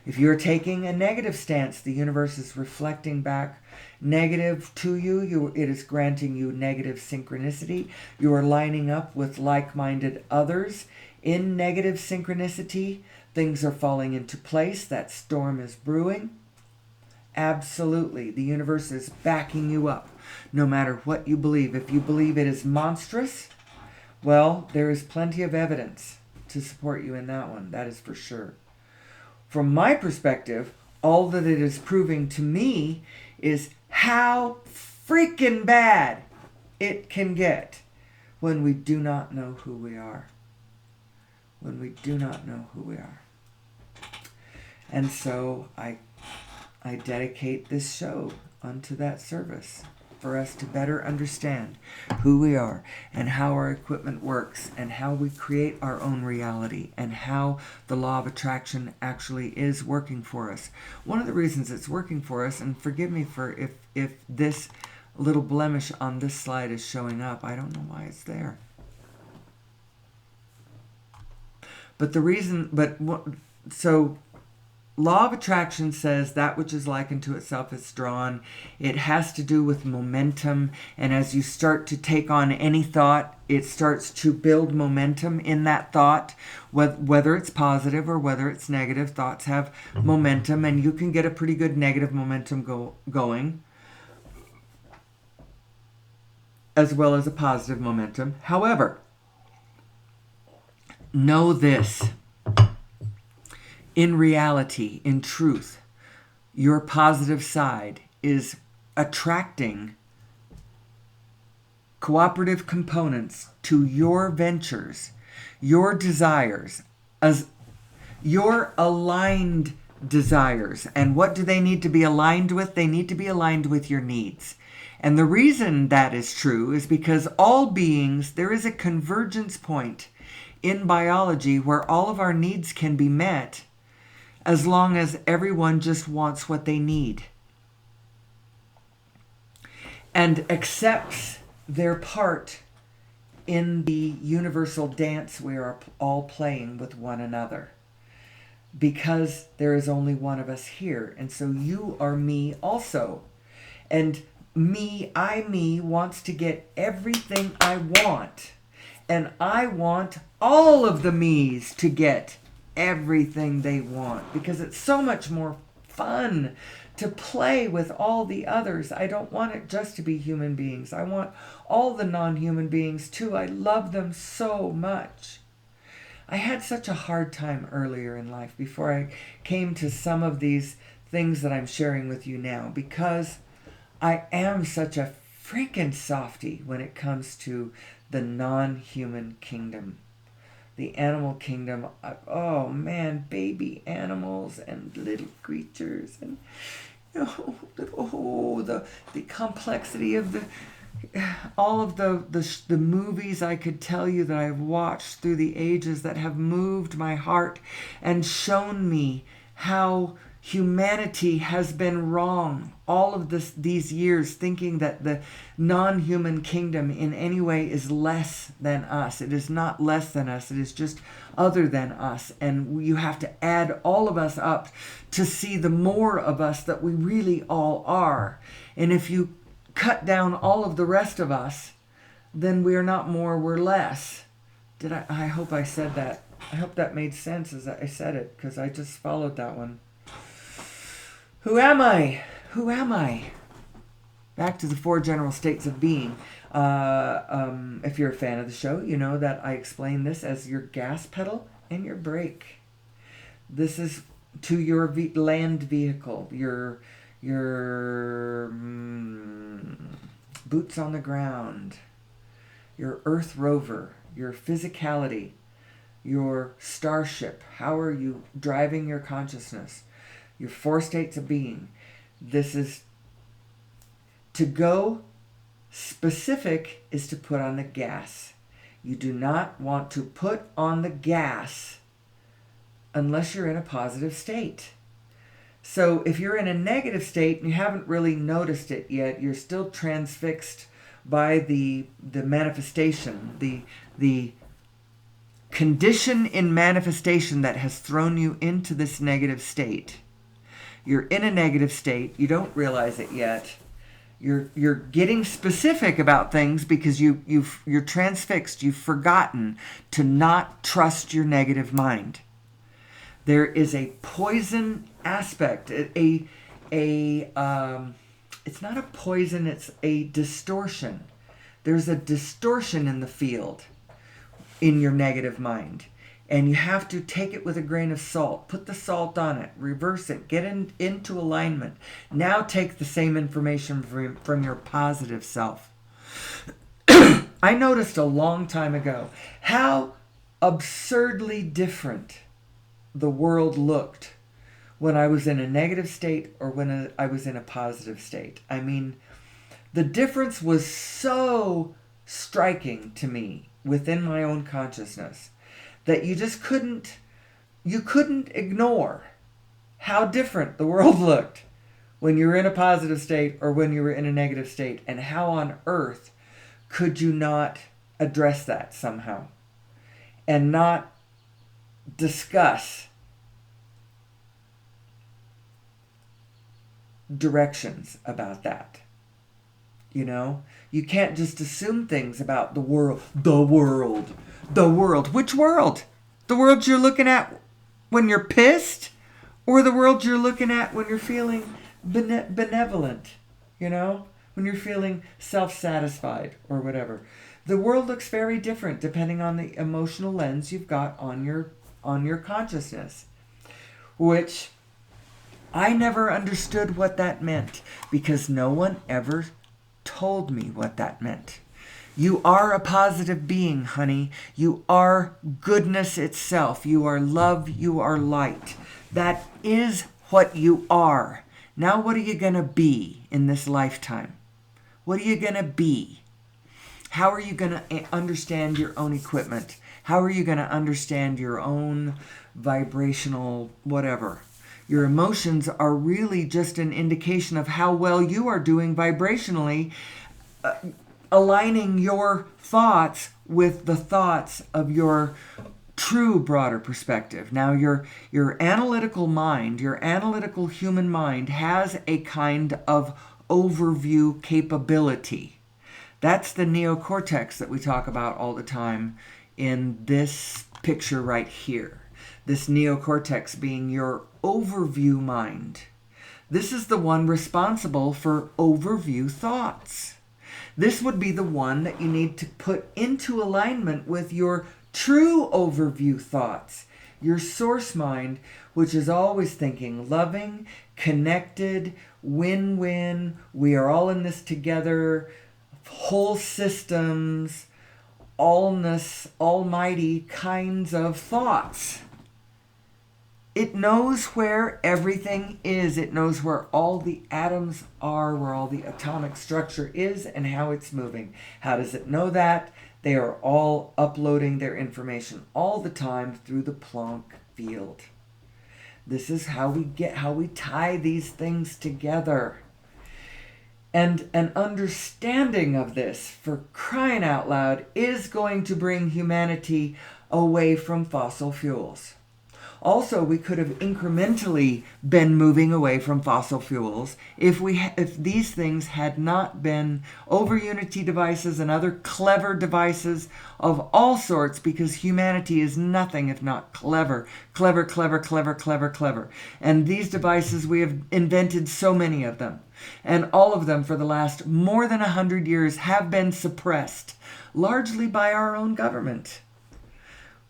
If you're taking a negative stance, the universe is reflecting back negative to you. It is granting you negative synchronicity. You are lining up with like-minded others in negative synchronicity. Things are falling into place. That storm is brewing. Absolutely. The universe is backing you up, no matter what you believe. If you believe it is monstrous, well, there is plenty of evidence to support you in that one. That is for sure. From my perspective, all that it is proving to me is how freaking bad it can get when we do not know who we are. When we do not know who we are. And so I dedicate this show unto that service, for us to better understand who we are and how our equipment works and how we create our own reality and how the law of attraction actually is working for us. One of the reasons it's working for us, and forgive me for if this little blemish on this slide is showing up, I don't know why it's there. But the reason, so law of attraction says that which is likened to itself is drawn. It has to do with momentum. And as you start to take on any thought, it starts to build momentum in that thought, whether it's positive or whether it's negative. Thoughts have momentum, and you can get a pretty good negative momentum going, as well as a positive momentum. However, know this. In reality, in truth, your positive side is attracting cooperative components to your ventures, your desires, as your aligned desires. And what do they need to be aligned with? They need to be aligned with your needs. And the reason that is true is because all beings, there is a convergence point in biology where all of our needs can be met, as long as everyone just wants what they need and accepts their part in the universal dance we are all playing with one another. Because there is only one of us here, and so you are me also. And me wants to get everything I want. And I want all of the me's to get everything they want, because it's so much more fun to play with all the others. I don't want it just to be human beings. I want all the non-human beings too. I love them so much. I had such a hard time earlier in life before I came to some of these things that I'm sharing with you now, because I am such a freaking softie when it comes to the non-human kingdom. The animal kingdom, oh man, baby animals and little creatures, and the complexity of all of the movies I could tell you that I've watched through the ages that have moved my heart and shown me how Humanity has been wrong all of these years, thinking that the non-human kingdom in any way is less than us. It is not less than us. It is just other than us. And you have to add all of us up to see the more of us that we really all are. And if you cut down all of the rest of us, then we're not more, we're less. I hope I said that. I hope that made sense as I said it, because I just followed that one. Who am I? Who am I? Back to the 4 general states of being. If you're a fan of the show, you know that I explain this as your gas pedal and your brake. This is to your land vehicle, your boots on the ground, your Earth rover, your physicality, your starship. How are you driving your consciousness? Your 4 states of being. This is to go specific is to put on the gas. You do not want to put on the gas unless you're in a positive state. So if you're in a negative state and you haven't really noticed it yet, you're still transfixed by the manifestation, the condition in manifestation that has thrown you into this negative state. You're in a negative state. You don't realize it yet. You're getting specific about things because you're transfixed. You've forgotten to not trust your negative mind. There is a poison aspect. It's not a poison. It's a distortion. There's a distortion in the field in your negative mind. And you have to take it with a grain of salt. Put the salt on it. Reverse it. Get into alignment. Now take the same information from your positive self. I noticed a long time ago how absurdly different the world looked when I was in a negative state or when I was in a positive state. I mean, the difference was so striking to me within my own consciousness that you just couldn't ignore how different the world looked when you were in a positive state or when you were in a negative state, and how on earth could you not address that somehow and not discuss directions about that. You know, you can't just assume things about the world. Which world? The world you're looking at when you're pissed, or the world you're looking at when you're feeling benevolent, you know, when you're feeling self-satisfied or whatever. The world looks very different depending on the emotional lens you've got on your consciousness, which I never understood what that meant because no one ever told me what that meant. You are a positive being, honey. You are goodness itself. You are love. You are light. That is what you are. Now what are you going to be in this lifetime? What are you going to be? How are you going to understand your own equipment? How are you going to understand your own vibrational whatever? Your emotions are really just an indication of how well you are doing vibrationally, aligning your thoughts with the thoughts of your true broader perspective. Now, your analytical mind, your analytical human mind has a kind of overview capability. That's the neocortex that we talk about all the time in this picture right here. This neocortex being your overview mind. This is the one responsible for overview thoughts. This would be the one that you need to put into alignment with your true overview thoughts. Your source mind, which is always thinking loving, connected, win-win, we are all in this together, whole systems, allness, almighty kinds of thoughts. It knows where everything is. It knows where all the atoms are, where all the atomic structure is, and how it's moving. How does it know that? They are all uploading their information all the time through the Planck field. This is how we tie these things together. And an understanding of this, for crying out loud, is going to bring humanity away from fossil fuels. Also, we could have incrementally been moving away from fossil fuels if these things had not been over Unity devices and other clever devices of all sorts, because humanity is nothing if not clever. Clever, clever, clever, clever, clever. And these devices, we have invented so many of them. And all of them for the last more than 100 years have been suppressed, largely by our own government.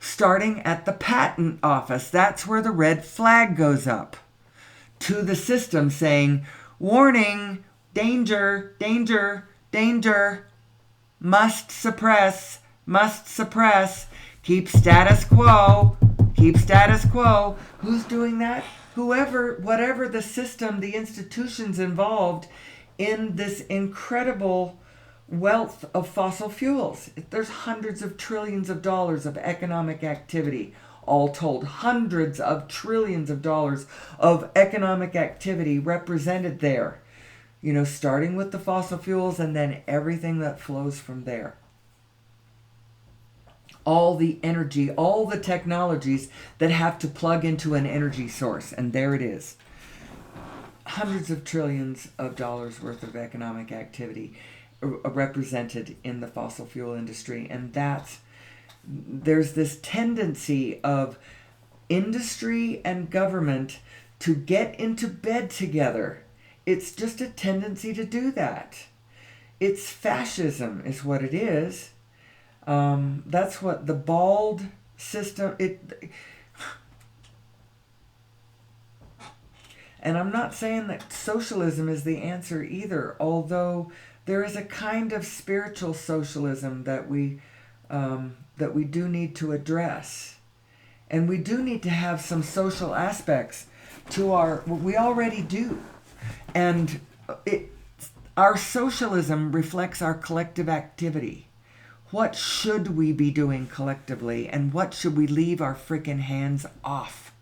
Starting at the patent office, that's where the red flag goes up to the system saying, warning, danger, danger, danger, must suppress, keep status quo, keep status quo. Who's doing that? Whatever the system, the institutions involved in this incredible wealth of fossil fuels. There's hundreds of trillions of dollars of economic activity, all told. Hundreds of trillions of dollars of economic activity represented there. Starting with the fossil fuels and then everything that flows from there. All the energy, all the technologies that have to plug into an energy source. And there it is. Hundreds of trillions of dollars worth of economic activity represented in the fossil fuel industry. And there's this tendency of industry and government to get into bed together. It's just a tendency to do that. It's fascism is what it is. That's what the bald system... And I'm not saying that socialism is the answer either, although there is a kind of spiritual socialism that we do need to address. And we do need to have some social aspects to we already do. And our socialism reflects our collective activity. What should we be doing collectively, and what should we leave our frickin' hands off?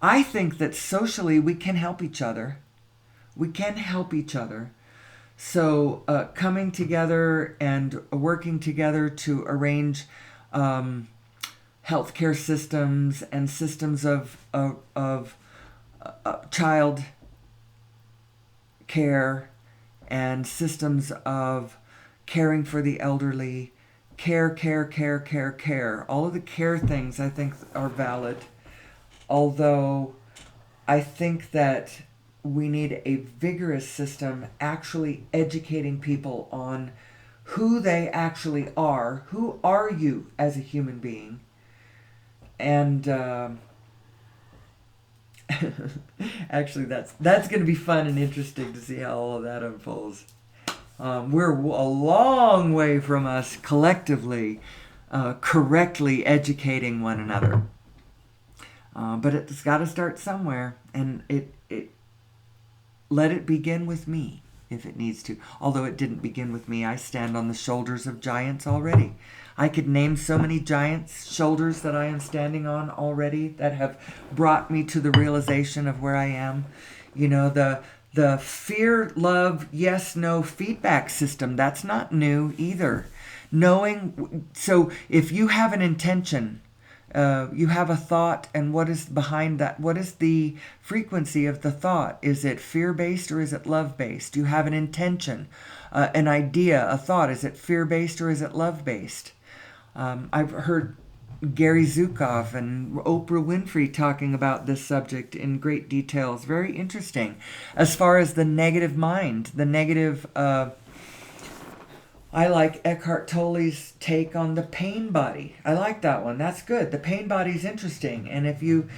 I think that socially we can help each other. We can help each other. So coming together and working together to arrange healthcare systems and systems of child care and systems of caring for the elderly, care. All of the care things I think are valid. Although I think that we need a vigorous system actually educating people on who they actually are. Who are you as a human being? And actually that's going to be fun and interesting to see how all of that unfolds. We're a long way from us collectively correctly educating one another. But it's got to start somewhere, and let it begin with me if it needs to. Although it didn't begin with me, I stand on the shoulders of giants already. I could name so many giants' shoulders that I am standing on already that have brought me to the realization of where I am. The fear, love, yes, no feedback system, that's not new either. So if you have an intention, you have a thought, and what is behind that? What is the frequency of the thought? Is it fear-based or is it love-based? You have an intention, an idea, a thought. Is it fear-based or is it love-based? I've heard Gary Zukav and Oprah Winfrey talking about this subject in great details. Very interesting. As far as the negative mind, the negative... I like Eckhart Tolle's take on the pain body. I like that one. That's good. The pain body is interesting. And if you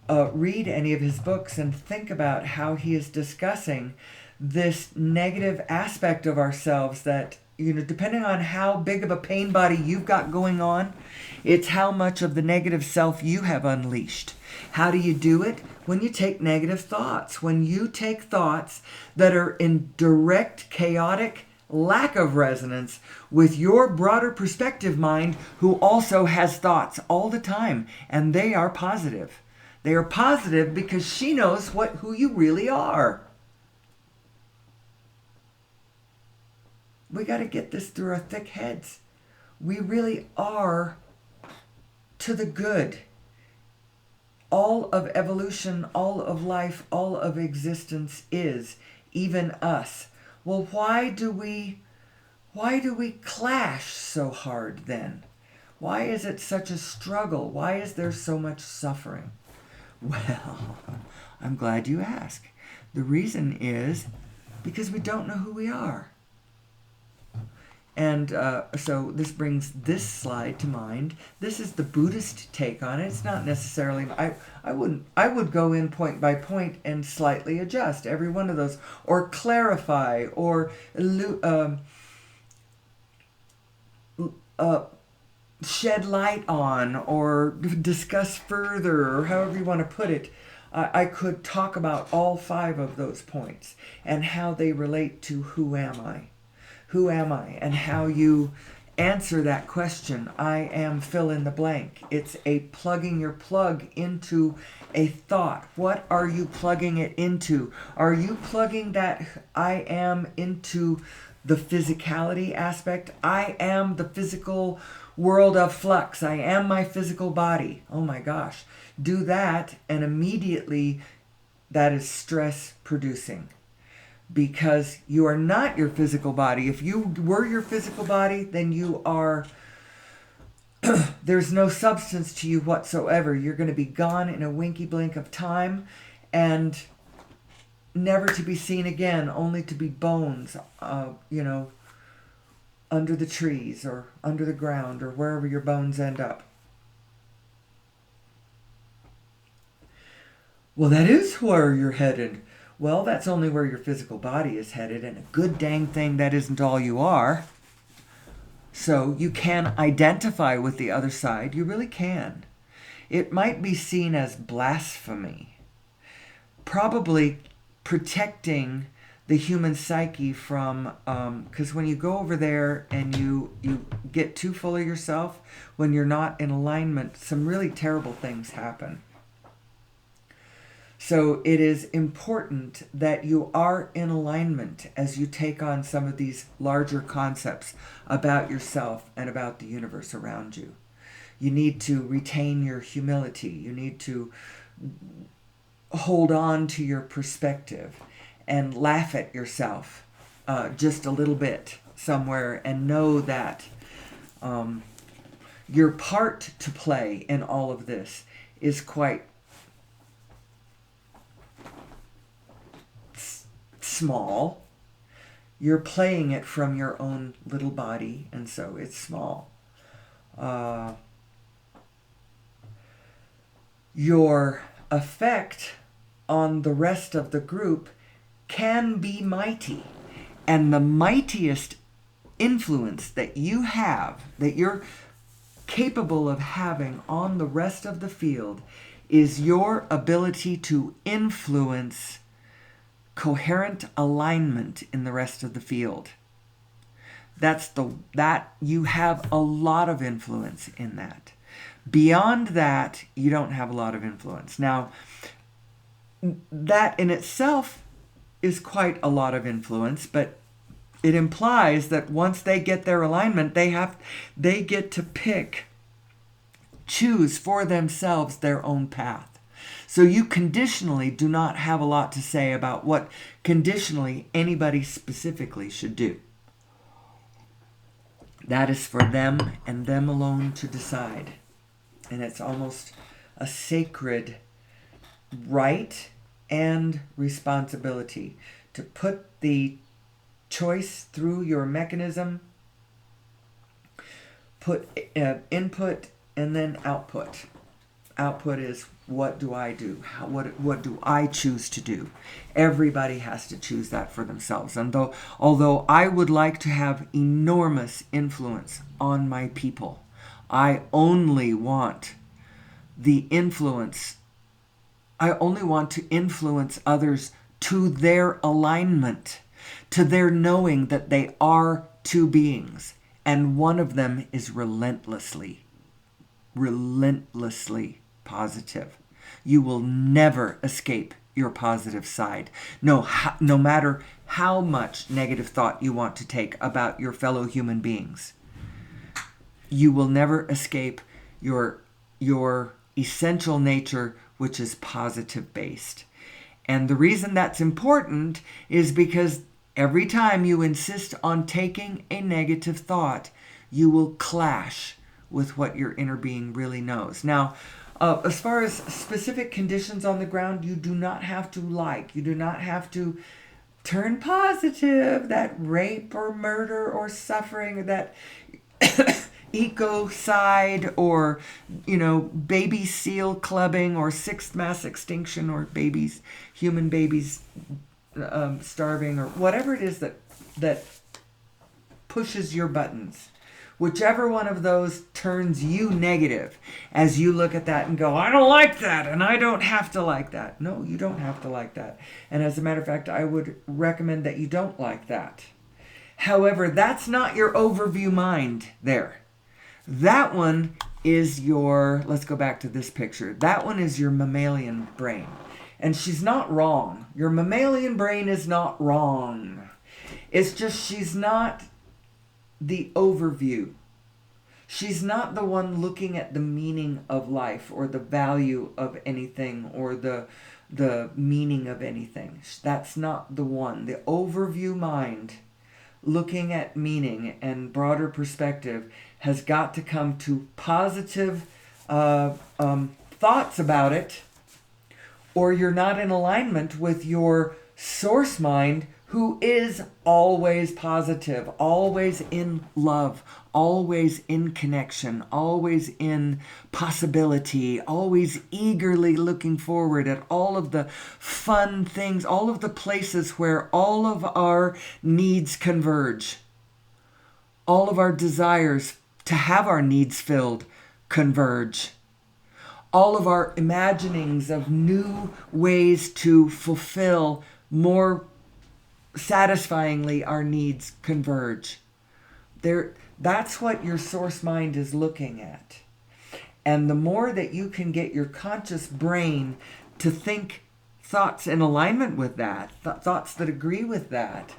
read any of his books and think about how he is discussing this negative aspect of ourselves that, depending on how big of a pain body you've got going on, it's how much of the negative self you have unleashed. How do you do it? When you take negative thoughts. When you take thoughts that are in direct, chaotic lack of resonance with your broader perspective mind, who also has thoughts all the time, and they are positive. They are positive because she knows who you really are. We got to get this through our thick heads. We really are to the good. All of evolution, all of life, all of existence is, even us. Well, why do we clash so hard then? Why is it such a struggle? Why is there so much suffering? Well, I'm glad you asked. The reason is because we don't know who we are. And so this brings this slide to mind. This is the Buddhist take on it. It's not necessarily, I would go in point by point and slightly adjust every one of those, or clarify, or shed light on, or discuss further, or however you want to put it. I could talk about all 5 of those points and how they relate to who am I? Who am I? And how you answer that question. I am fill in the blank. It's a plugging your plug into a thought. What are you plugging it into? Are you plugging that I am into the physicality aspect? I am the physical world of flux. I am my physical body. Oh my gosh. Do that and immediately that is stress producing. Because you are not your physical body. If you were your physical body, then you are, there's no substance to you whatsoever. You're going to be gone in a winky blink of time and never to be seen again, only to be bones, under the trees or under the ground or wherever your bones end up. Well, that is where you're headed. Well, that's only where your physical body is headed, and a good dang thing that isn't all you are. So you can identify with the other side. You really can. It might be seen as blasphemy. Probably protecting the human psyche from, because when you go over there and you get too full of yourself, when you're not in alignment, some really terrible things happen. So it is important that you are in alignment as you take on some of these larger concepts about yourself and about the universe around you. You need to retain your humility. You need to hold on to your perspective and laugh at yourself just a little bit somewhere and know that your part to play in all of this is quite small. You're playing it from your own little body, and so it's small. Your effect on the rest of the group can be mighty, and the mightiest influence that you have, that you're capable of having on the rest of the field, is your ability to influence coherent alignment in the rest of the field. That you have a lot of influence in that. Beyond that, you don't have a lot of influence. Now, that in itself is quite a lot of influence, but it implies that once they get their alignment, they get to choose for themselves their own path. So you conditionally do not have a lot to say about what conditionally anybody specifically should do. That is for them and them alone to decide. And it's almost a sacred right and responsibility to put the choice through your mechanism, put input and then output. Output is, what do I do? What do I choose to do? Everybody has to choose that for themselves. And although I would like to have enormous influence on my people, I only want to influence others to their alignment, to their knowing that they are two beings, and one of them is relentlessly positive. you will never escape your positive side. No matter how much negative thought you want to take about your fellow human beings, you will never escape your essential nature, which is positive based. And the reason that's important is because every time you insist on taking a negative thought, you will clash with what your inner being really knows. Now, as far as specific conditions on the ground, you do not have to you do not have to turn positive, that rape or murder or suffering, or that ecocide, or, baby seal clubbing, or sixth mass extinction, or human babies starving, or whatever it is that pushes your buttons. Whichever one of those turns you negative, as you look at that and go, I don't like that, and I don't have to like that. No, you don't have to like that. And as a matter of fact, I would recommend that you don't like that. However, that's not your overview mind there. That one is let's go back to this picture. That one is your mammalian brain. And she's not wrong. Your mammalian brain is not wrong. It's just she's not the overview. She's not the one looking at the meaning of life, or the value of anything, or the meaning of anything. That's not the one. The overview mind, looking at meaning and broader perspective, has got to come to positive thoughts about it, or you're not in alignment with your source mind, who is always positive, always in love, always in connection, always in possibility, always eagerly looking forward at all of the fun things, all of the places where all of our needs converge. All of our desires to have our needs filled converge. All of our imaginings of new ways to fulfill more satisfyingly our needs converge. That's what your source mind is looking at. And the more that you can get your conscious brain to think thoughts in alignment with that, thoughts that agree with that,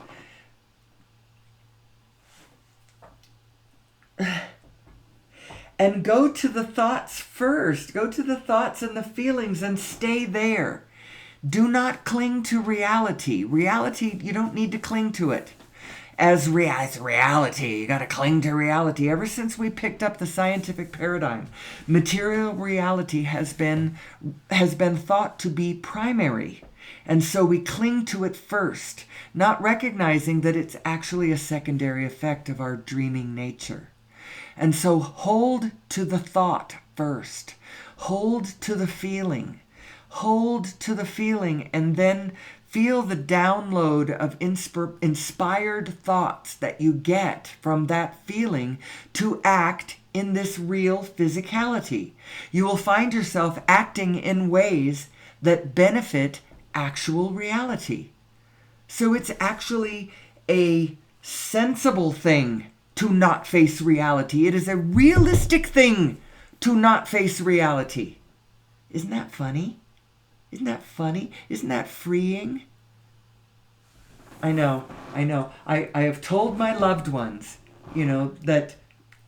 and go to the thoughts first. Go to the thoughts and the feelings and stay there. Do not cling to reality. Reality, you don't need to cling to it. As reality, you got to cling to reality. Ever since we picked up the scientific paradigm, material reality has been thought to be primary. And so we cling to it first, not recognizing that it's actually a secondary effect of our dreaming nature. And so hold to the thought first. Hold to the feeling. Hold to the feeling, and then feel the download of inspired thoughts that you get from that feeling to act in this real physicality. You will find yourself acting in ways that benefit actual reality. So it's actually a sensible thing to not face reality. It is a realistic thing to not face reality. Isn't that funny? Isn't that funny? Isn't that freeing? I know. I have told my loved ones, that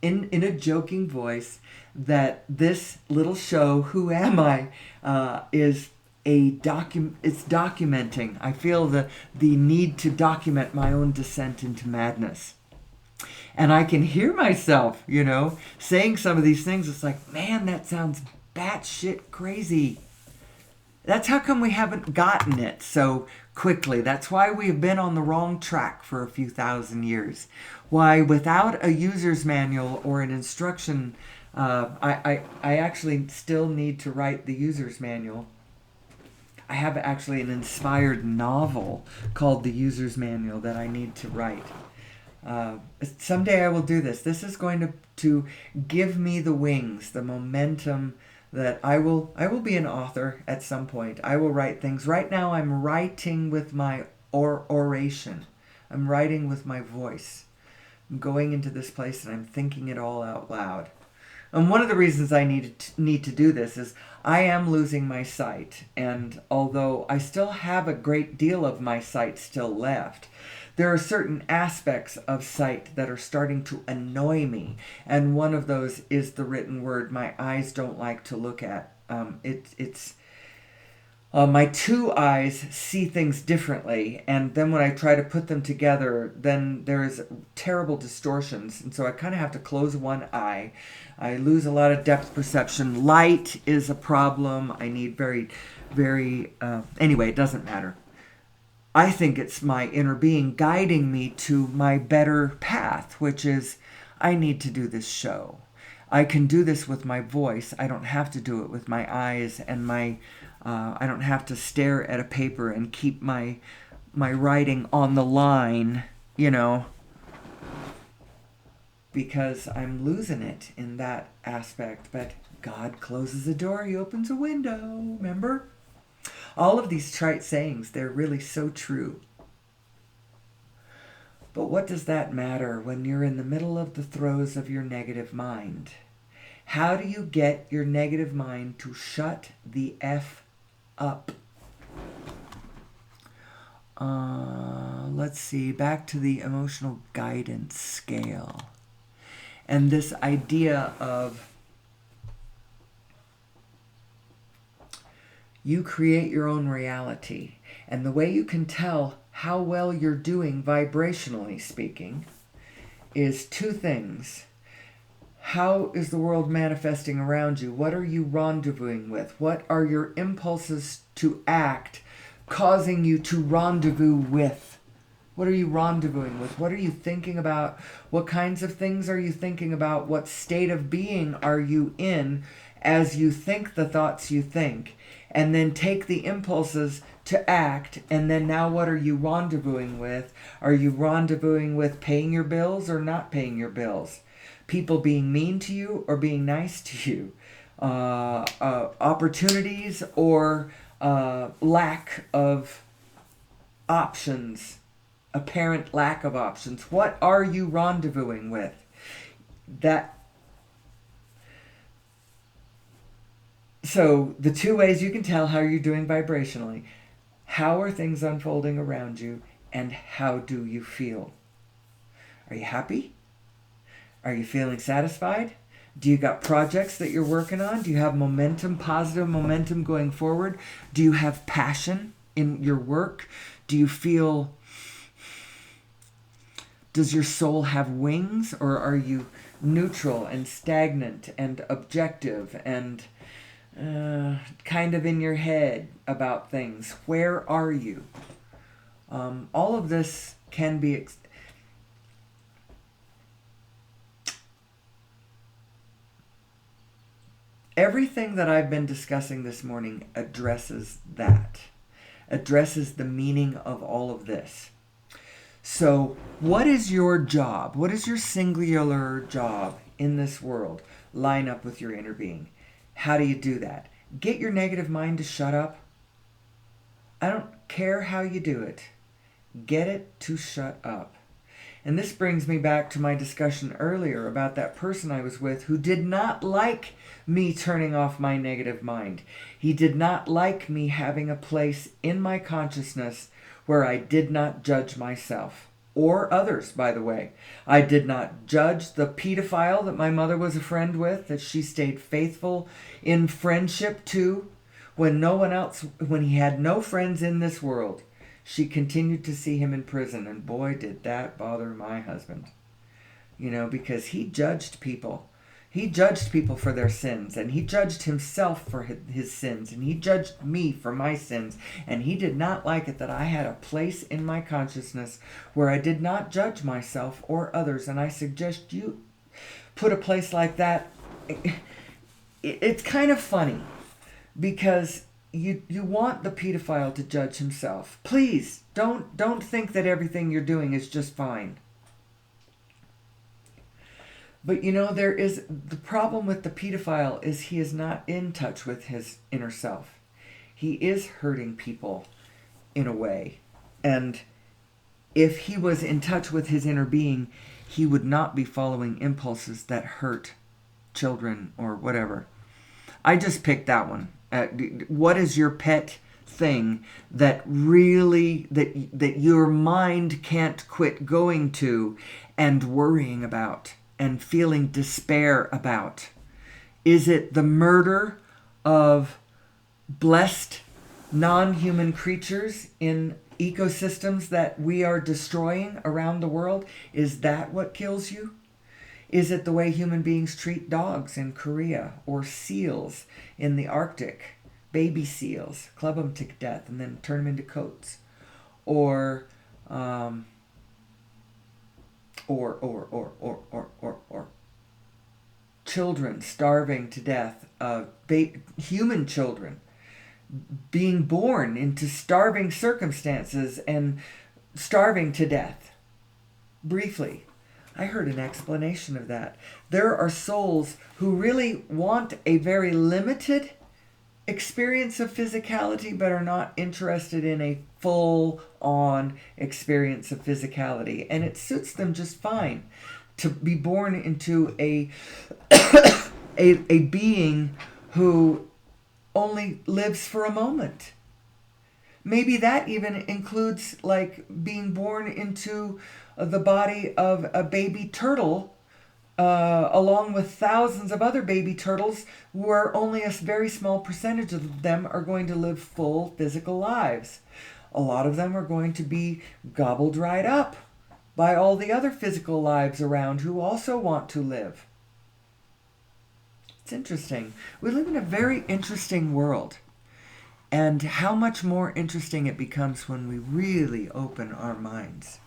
in a joking voice, that this little show, Who Am I, is it's documenting. I feel the need to document my own descent into madness. And I can hear myself, saying some of these things. It's like, man, that sounds batshit crazy. That's how come we haven't gotten it so quickly. That's why we've been on the wrong track for a few thousand years. Why, without a user's manual or an instruction, I actually still need to write the user's manual. I have actually an inspired novel called The User's Manual that I need to write. Someday I will do this. This is going to give me the wings, the momentum, that I will be an author at some point. I will write things. Right now I'm writing with my oration. I'm writing with my voice. I'm going into this place and I'm thinking it all out loud. And one of the reasons I need to do this is I am losing my sight. And although I still have a great deal of my sight still left, there are certain aspects of sight that are starting to annoy me. And one of those is the written word my eyes don't like to look at. It's my two eyes see things differently, and then when I try to put them together, then there's terrible distortions, and so I kind of have to close one eye. I lose a lot of depth perception. Light is a problem. I need anyway, it doesn't matter. I think it's my inner being guiding me to my better path, which is I need to do this show. I can do this with my voice. I don't have to do it with my eyes and I don't have to stare at a paper and keep my writing on the line, because I'm losing it in that aspect. But God closes a door, He opens a window, remember? All of these trite sayings, they're really so true. But what does that matter when you're in the middle of the throes of your negative mind? How do you get your negative mind to shut the F up? Let's see, back to the emotional guidance scale. And this idea of you create your own reality. And the way you can tell how well you're doing vibrationally speaking is two things. How is the world manifesting around you? What are you rendezvousing with? What are your impulses to act causing you to rendezvous with? What are you rendezvousing with? What are you thinking about? What kinds of things are you thinking about? What state of being are you in as you think the thoughts you think? And then take the impulses to act, and then now what are you rendezvousing with? Are you rendezvousing with paying your bills or not paying your bills? People being mean to you or being nice to you? Opportunities or lack of options? Apparent lack of options. What are you rendezvousing with? So the two ways you can tell how you're doing vibrationally: how are things unfolding around you, and how do you feel? Are you happy? Are you feeling satisfied? Do you got projects that you're working on? Do you have momentum, positive momentum going forward? Do you have passion in your work? Does your soul have wings, or are you neutral and stagnant and objective and kind of in your head about things? Where are you? All of this can be everything that I've been discussing this morning addresses the meaning of all of this. So what is your job? What is your singular job in this world? Line up with your inner being. How do you do that? Get your negative mind to shut up. I don't care how you do it. Get it to shut up. And this brings me back to my discussion earlier about that person I was with who did not like me turning off my negative mind. He did not like me having a place in my consciousness where I did not judge myself. Or others, by the way. I did not judge the pedophile that my mother was a friend with, that she stayed faithful in friendship to, when he had no friends in this world. She continued to see him in prison, and boy, did that bother my husband. Because he judged people. He judged people for their sins, and he judged himself for his sins, and he judged me for my sins, and he did not like it that I had a place in my consciousness where I did not judge myself or others, and I suggest you put a place like that. It's kind of funny, because you want the pedophile to judge himself. Please, don't think that everything you're doing is just fine. But there is the problem with the pedophile is he is not in touch with his inner self. He is hurting people in a way. And if he was in touch with his inner being, he would not be following impulses that hurt children or whatever. I just picked that one. What is your pet thing that really that your mind can't quit going to and worrying about and feeling despair about? Is it the murder of blessed non-human creatures in ecosystems that we are destroying around the world? Is that what kills you? Is it the way human beings treat dogs in Korea or seals in the Arctic? Baby seals, club them to death and then turn them into coats. Or children starving to death, human children being born into starving circumstances and starving to death. Briefly, I heard an explanation of that. There are souls who really want a very limited experience of physicality but are not interested in a full-on experience of physicality. And it suits them just fine to be born into a being who only lives for a moment. Maybe that even includes like being born into the body of a baby turtle along with thousands of other baby turtles where only a very small percentage of them are going to live full physical lives. A lot of them are going to be gobbled right up by all the other physical lives around who also want to live. It's interesting. We live in a very interesting world. And how much more interesting it becomes when we really open our minds.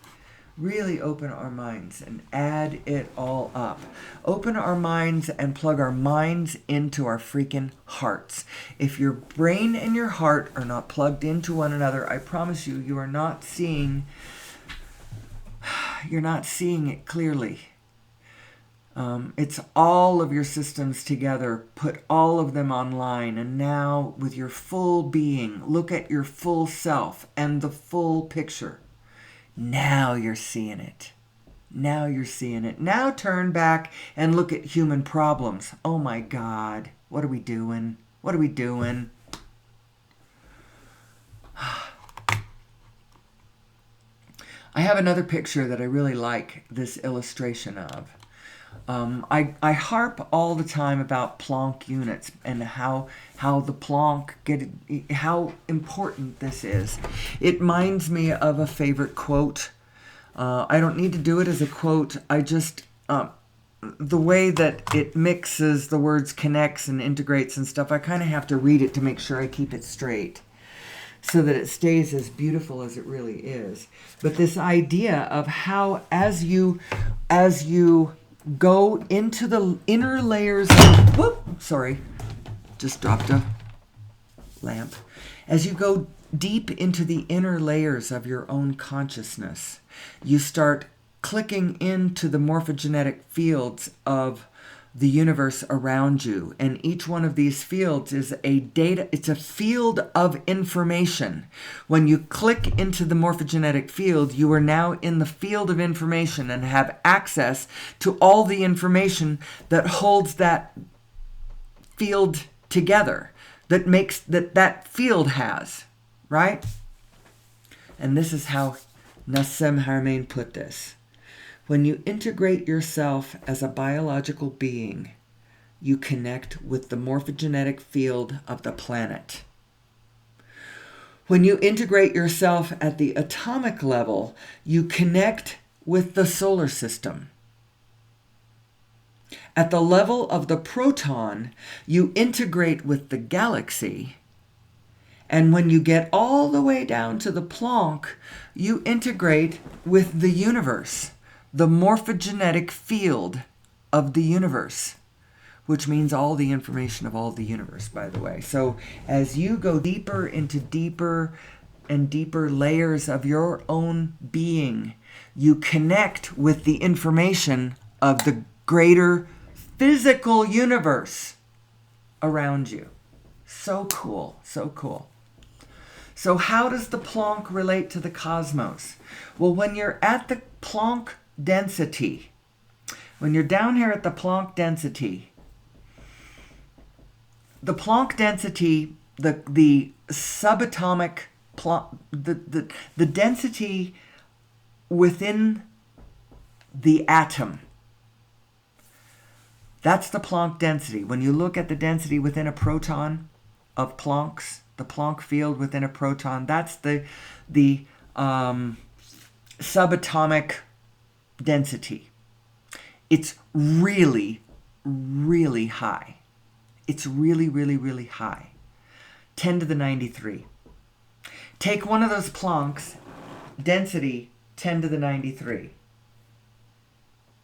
Really open our minds and add it all up. Open our minds and plug our minds into our freaking hearts. If your brain and your heart are not plugged into one another, I promise you, you're not seeing it clearly. It's all of your systems together. Put all of them online. And now with your full being, look at your full self and the full picture. Now you're seeing it. Now you're seeing it. Now turn back and look at human problems. Oh my God. What are we doing? What are we doing? I have another picture that I really like this illustration of. I harp all the time about Planck units and how the Planck how important this is. It reminds me of a favorite quote. I don't need to do it as a quote. I just the way that it mixes the words connects and integrates and stuff. I kind of have to read it to make sure I keep it straight, so that it stays as beautiful as it really is. But this idea of how as you go into the inner layers of, just dropped a lamp. As you go deep into the inner layers of your own consciousness, you start clicking into the morphogenetic fields of the universe around you. And each one of these fields is it's a field of information. When you click into the morphogenetic field, you are now in the field of information and have access to all the information that holds that field together, that makes that field has, right? And this is how Nassim Haramein put this. When you integrate yourself as a biological being, you connect with the morphogenetic field of the planet. When you integrate yourself at the atomic level, you connect with the solar system. At the level of the proton, you integrate with the galaxy. And when you get all the way down to the Planck, you integrate with the universe. The morphogenetic field of the universe, which means all the information of all the universe, by the way. So as you go deeper into deeper and deeper layers of your own being, you connect with the information of the greater physical universe around you. So cool, so cool. So how does the Planck relate to the cosmos? Well, when you're at the Planck density, when you're down here at the Planck density, the Planck density, the subatomic the density within the atom. That's the Planck density. When you look at the density within a proton of Planck's, the Planck field within a proton, that's the subatomic density. It's really, really high. It's really, really, really high. 10 to the 93. Take one of those Plancks, density 10 to the 93,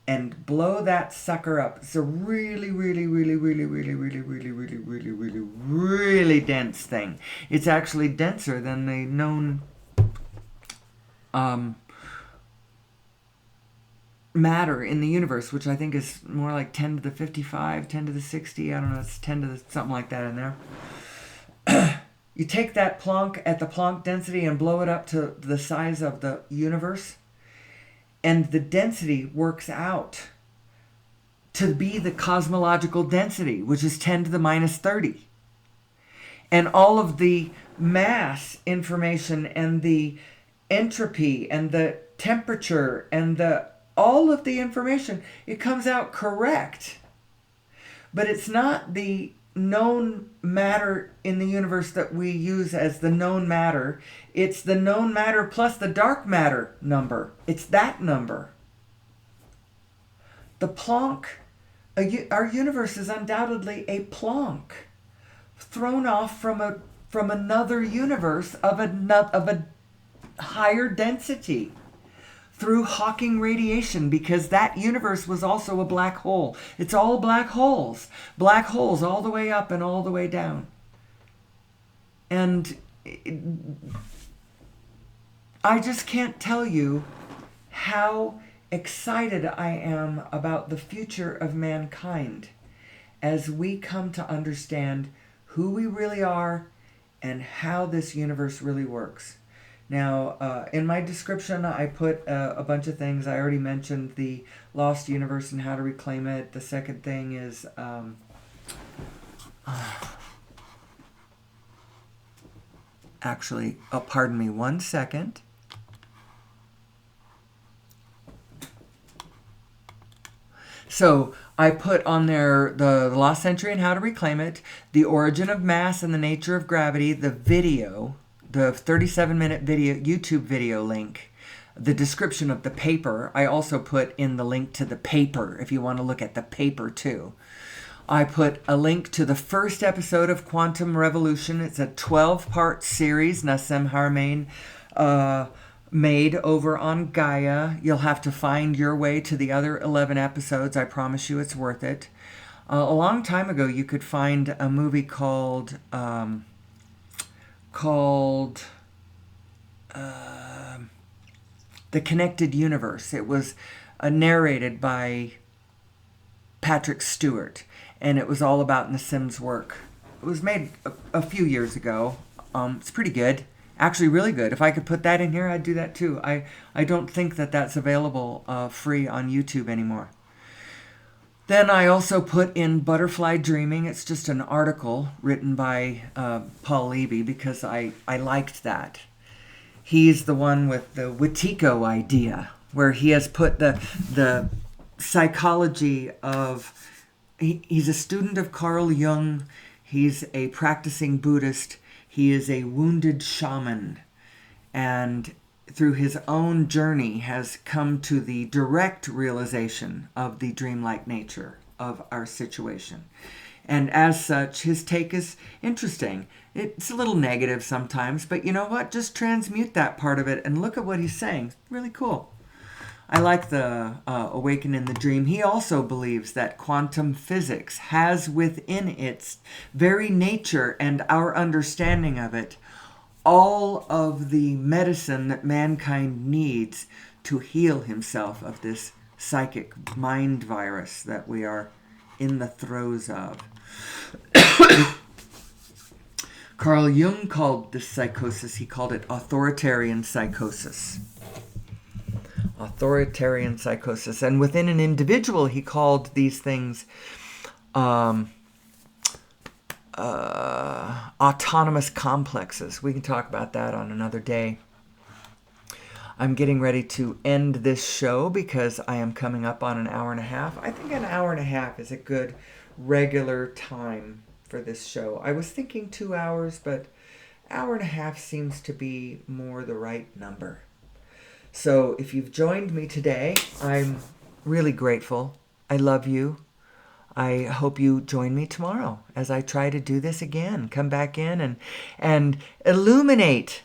and blow that sucker up. It's a really, really, really, really, really, really, really, really, really, really, really dense thing. It's actually denser than the known matter in the universe, which I think is more like 10 to the 55, 10 to the 60. I don't know, it's 10 to the something like that in there. You take that Planck at the Planck density and blow it up to the size of the universe, and the density works out to be the cosmological density, which is 10 to the minus 30. And all of the mass information and the entropy and the temperature and all of the information, it comes out correct. But it's not the known matter in the universe that we use as the known matter. It's the known matter plus the dark matter number. It's that number. The Planck, our universe is undoubtedly a Planck thrown off from another universe of a higher density through Hawking radiation, because that universe was also a black hole. It's all black holes all the way up and all the way down. And I just can't tell you how excited I am about the future of mankind as we come to understand who we really are and how this universe really works. Now, in my description, I put a bunch of things. I already mentioned the lost universe and how to reclaim it. The second thing is actually, pardon me 1 second. So I put on there the lost century and how to reclaim it, the origin of mass and the nature of gravity, the video, the 37-minute video, YouTube video link, the description of the paper. I also put in the link to the paper if you want to look at the paper too. I put a link to the first episode of Quantum Revolution. It's a 12-part series Nassim Haramein made over on Gaia. You'll have to find your way to the other 11 episodes. I promise you it's worth it. A long time ago, you could find a movie called The Connected Universe. It was narrated by Patrick Stewart, and it was all about Nassim's work. It was made a few years ago. It's pretty good. Actually, really good. If I could put that in here, I'd do that too. I don't think that that's available free on YouTube anymore. Then I also put in Butterfly Dreaming. It's just an article written by Paul Levy because I liked that. He's the one with the Wetiko idea, where he has put the psychology of... He's a student of Carl Jung. He's a practicing Buddhist. He is a wounded shaman. And through his own journey has come to the direct realization of the dreamlike nature of our situation. And as such, his take is interesting. It's a little negative sometimes, but you know what? Just transmute that part of it and look at what he's saying. Really cool. I like the Awaken in the Dream. He also believes that quantum physics has within its very nature and our understanding of it all of the medicine that mankind needs to heal himself of this psychic mind virus that we are in the throes of. Carl Jung called this psychosis, he called it authoritarian psychosis. Authoritarian psychosis. And within an individual, he called these things autonomous complexes. We can talk about that on another day. I'm getting ready to end this show because I am coming up on an hour and a half. I think an hour and a half is a good regular time for this show. I was thinking 2 hours, but hour and a half seems to be more the right number. So if you've joined me today, I'm really grateful. I love you. I hope you join me tomorrow as I try to do this again. Come back in and illuminate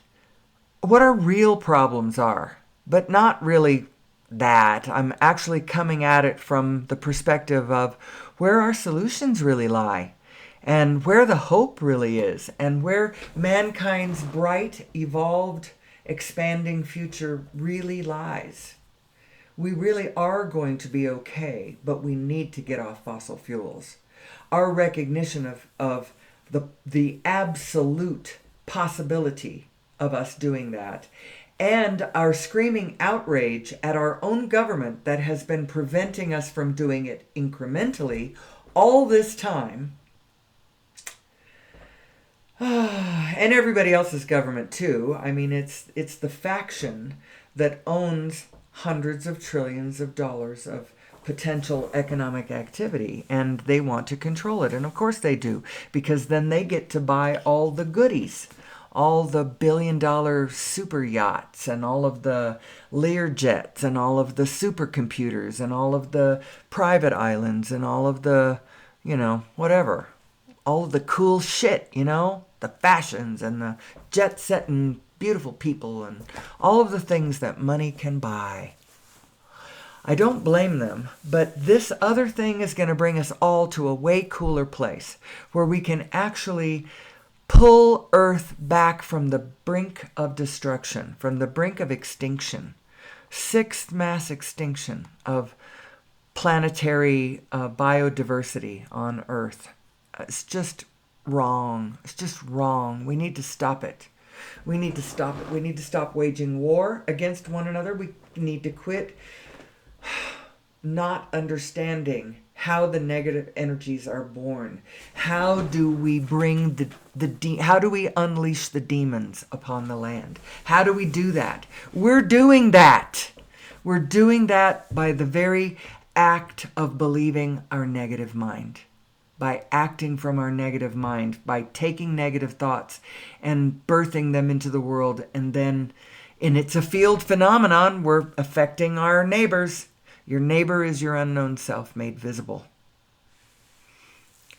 what our real problems are, but not really that. I'm actually coming at it from the perspective of where our solutions really lie and where the hope really is and where mankind's bright, evolved, expanding future really lies. We really are going to be okay, but we need to get off fossil fuels. Our recognition of the absolute possibility of us doing that, and our screaming outrage at our own government that has been preventing us from doing it incrementally all this time, and everybody else's government too. I mean, it's the faction that owns hundreds of trillions of dollars of potential economic activity, and they want to control it. And of course they do, because then they get to buy all the goodies, all the billion-dollar super yachts and all of the Learjets and all of the supercomputers and all of the private islands and all of the, whatever. All of the cool shit, the fashions and the jet-setting beautiful people and all of the things that money can buy. I don't blame them, but this other thing is going to bring us all to a way cooler place where we can actually pull Earth back from the brink of destruction, from the brink of extinction, sixth mass extinction of planetary biodiversity on Earth. It's just wrong. It's just wrong. We need to stop it. We need to stop it. We need to stop waging war against one another. We need to quit not understanding how the negative energies are born. How do we bring how do we unleash the demons upon the land? How do we do that? We're doing that. We're doing that by the very act of believing our negative mind. By acting from our negative mind, by taking negative thoughts and birthing them into the world. And then, and it's a field phenomenon, we're affecting our neighbors. Your neighbor is your unknown self made visible.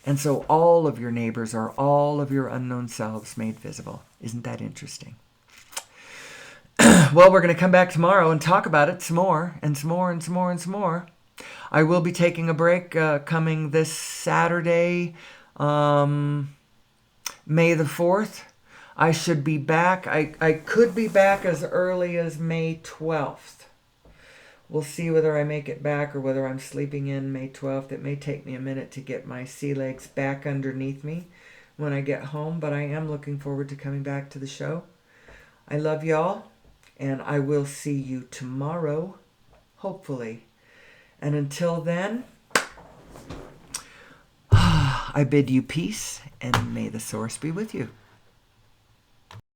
And so all of your neighbors are all of your unknown selves made visible. Isn't that interesting? Well, we're going to come back tomorrow and talk about it some more and some more and some more and some more. I will be taking a break coming this Saturday, May the 4th. I should be back. I could be back as early as May 12th. We'll see whether I make it back or whether I'm sleeping in May 12th. It may take me a minute to get my sea legs back underneath me when I get home, but I am looking forward to coming back to the show. I love y'all, and I will see you tomorrow, hopefully. And until then, I bid you peace, and may the source be with you.